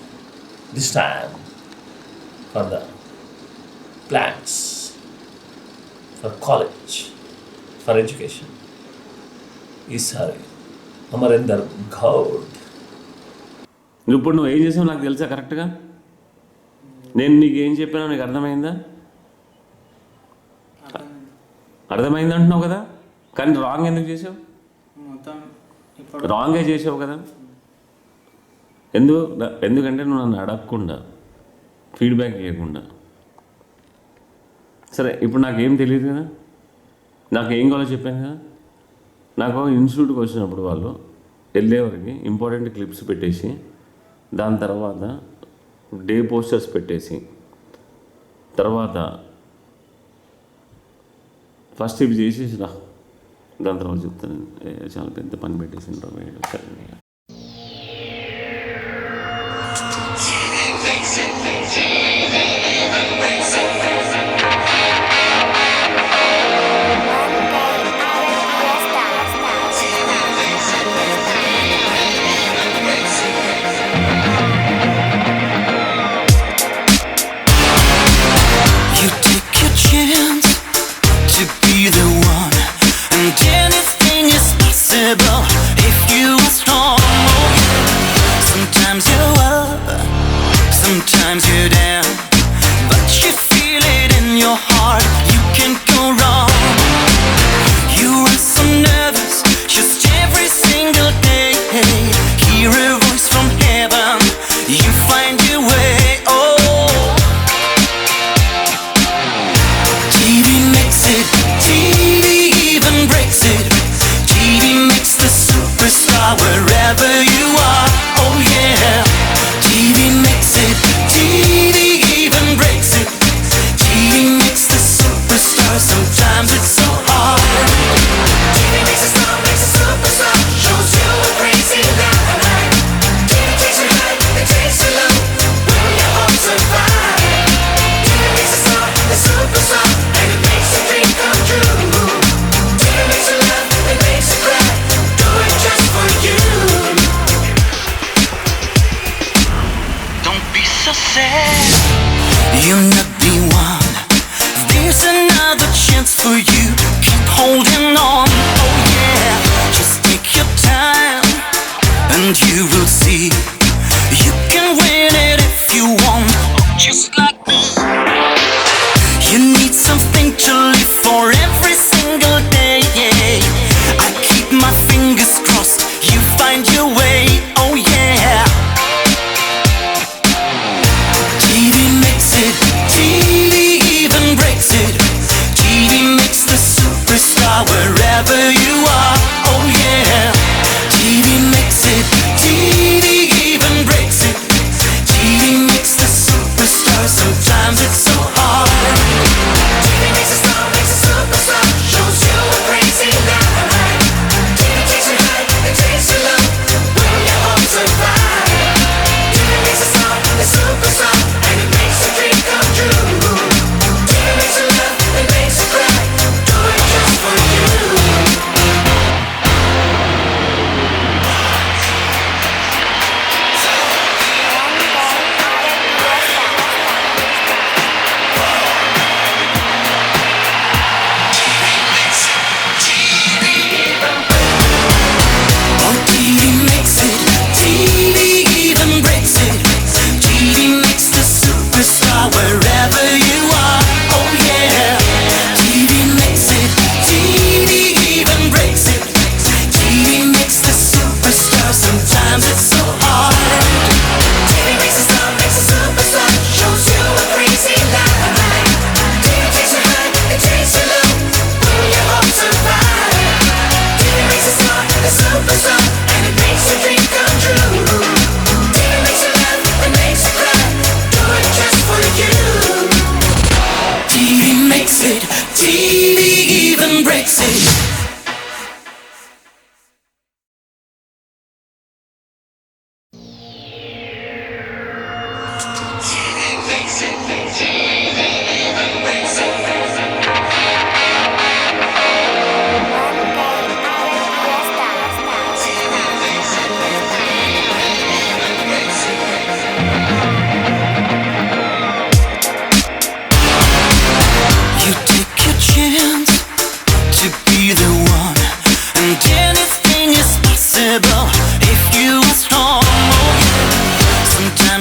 This time for the plans, for college, for education. ఈసారి అమరేందర్ గౌడ్. ఇప్పుడు నువ్వు ఏం చేసావు నాకు తెలుసా కరెక్ట్గా? నేను నీకు ఏం చెప్పానో నీకు అర్థమైందా? అర్థమైంది అంటున్నావు కదా, కానీ రాంగ్ ఎందుకు చేసావు? రాంగే చేసావు కదా. ఎందుకంటే నువ్వు నన్ను అడగకుండా, ఫీడ్బ్యాక్ ఇవ్వకుండా. సరే, ఇప్పుడు నాకేం తెలియదు కదా, నాకేం కావాలో చెప్పాను కదా. నాకు ఇన్స్టిట్యూట్కి వచ్చినప్పుడు వాళ్ళు వెళ్ళేవరకు ఇంపార్టెంట్ క్లిప్స్ పెట్టేసి, దాని తర్వాత డే పోస్టర్స్ పెట్టేసి, తర్వాత ఫస్ట్ ఇవి చేసేసిరా, దాని తర్వాత చెప్తాను. చాలా పెద్ద పని పెట్టేసిండ్రు. Sometimes you're down, but you feel it in your heart. You can't go wrong. You are so nervous, just every single day. Hear a voice from heaven, you find your way. Oh, TV makes it, TV even breaks it. TV makes the superstar wherever you are. Oh yeah, TV makes it. TV even breaks it. TV makes the superstar. Sometimes it's so hard. TV makes a star, makes a superstar. Shows you a crazy life. TV takes you high, it takes you low. When your hopes are fire. TV makes a star, a superstar, and it makes your dream come true. TV makes you laugh, it makes you cry. Do it just for you. Don't be so sad. You're not the one. There's another chance for you. Keep holding on. Oh yeah. Just take your time, and you will see you can win it if you want. Just like me. You need something to live for every single day. I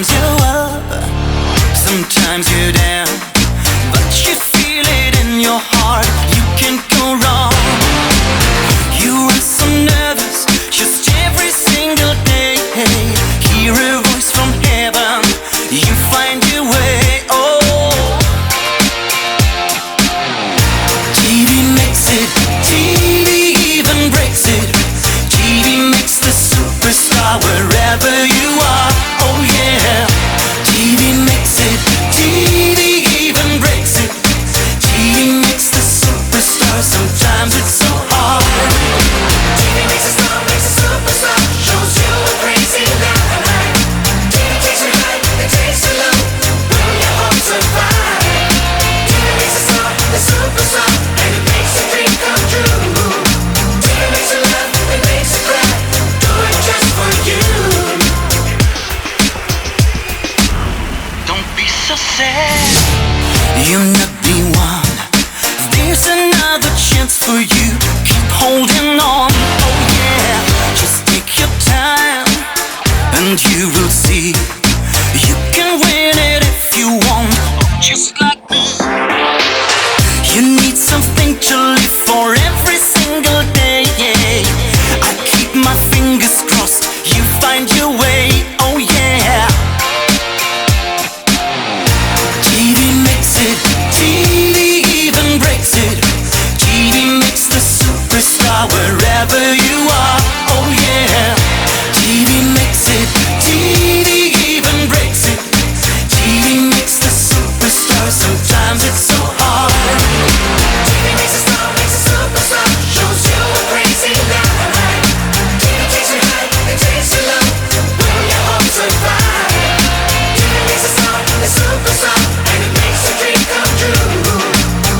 Sometimes you're up, sometimes you're down, but you feel it in your heart, you can't go wrong. You are so nervous, just every single day. Hear a voice from heaven, you find your way. Oh, TV makes it, TV even breaks it. TV makes the superstar wherever you are. Oh yeah, TV makes it, TV even breaks it. TV makes the superstar, sometimes it's so hard. TV makes a star, makes a superstar, shows you a crazy life. TV takes you high, it takes you low, will your hope survive? TV makes a star, a superstar, and it makes your dream come true. TV makes you laugh, it makes you cry, do it just for you. Don't be so sad, you're not the one. There's another chance for you, keep holding on. Oh yeah, just take your time, and you will see you can win it if you want, just like me. You need something to live for every single day. I keep my fingers crossed, you find your way. Oh yeah, TV makes it, TV even breaks it. TV makes the superstar wherever you are. Oh yeah, TV makes it, TV even breaks it. TV makes the superstar, sometimes it's so hard. TV makes a star, makes a superstar, shows you a crazy life. TV takes you high, it takes you low, will your hope survive? TV makes a star, a superstar, and it makes your dream come true.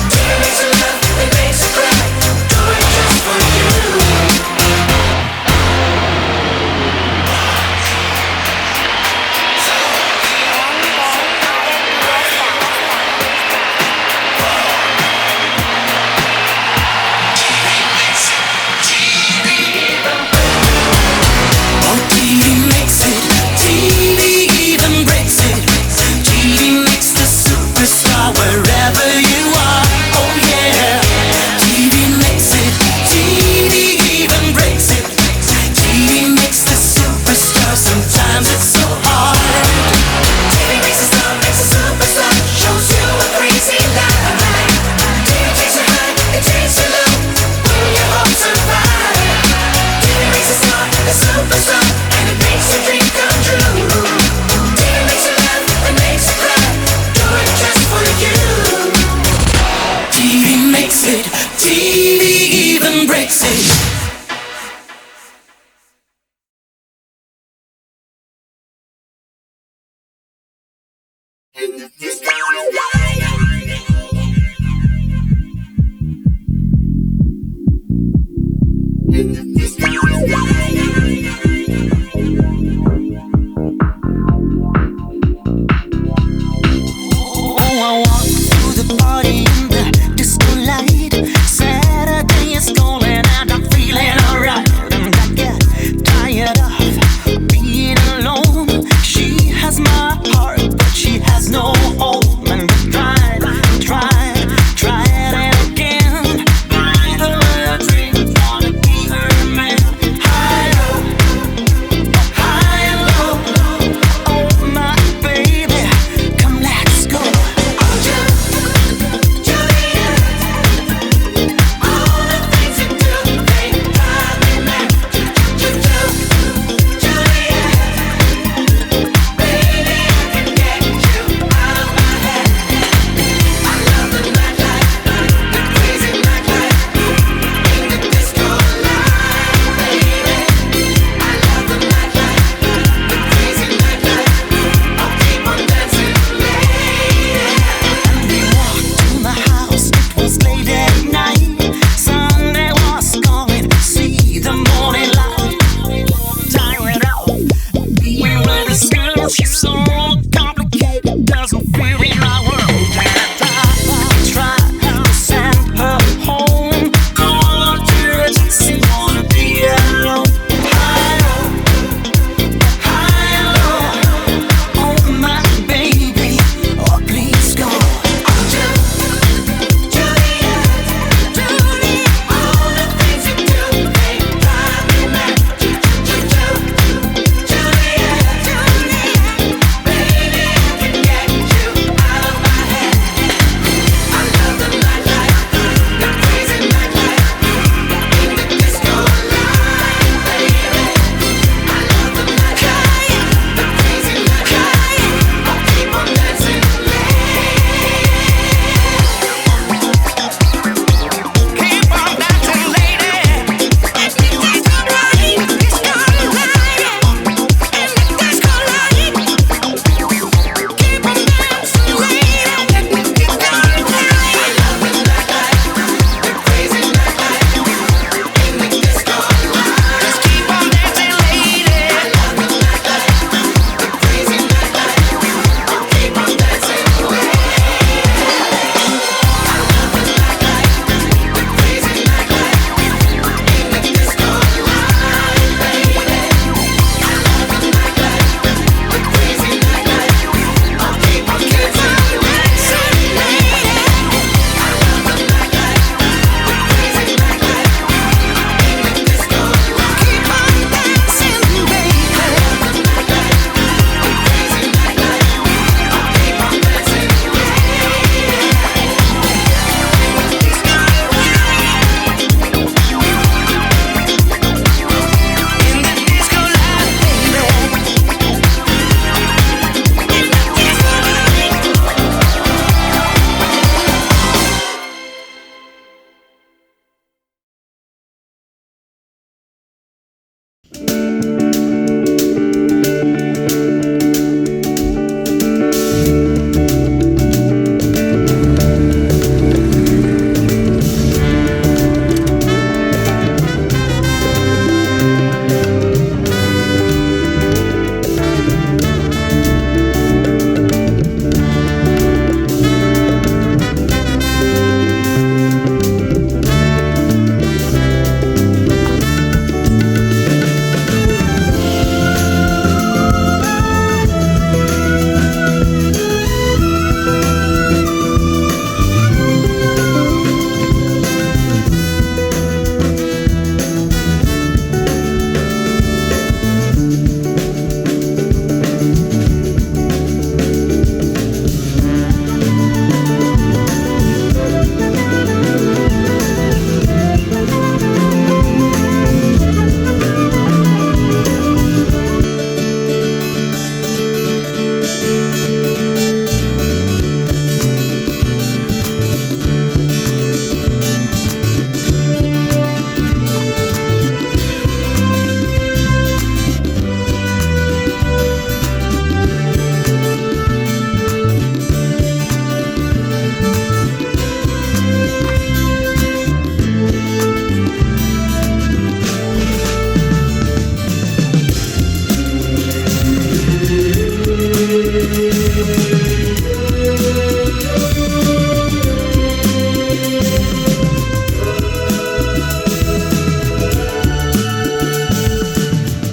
TV makes you laugh, it makes you cry, do it just for you. Oh, TV makes it, TV even breaks it. TV makes the superstar wherever you are. Oh yeah, TV makes it, TV even breaks it. TV makes the superstar, sometimes it's so hard. TV makes a star, makes a superstar, shows you a crazy life. TV takes you high, it takes you low, will your hope survive? TV makes a star, a superstar, and it makes your dream come true. TV makes you laugh, it makes you cry, do it just for you. TV makes it, TV even breaks it.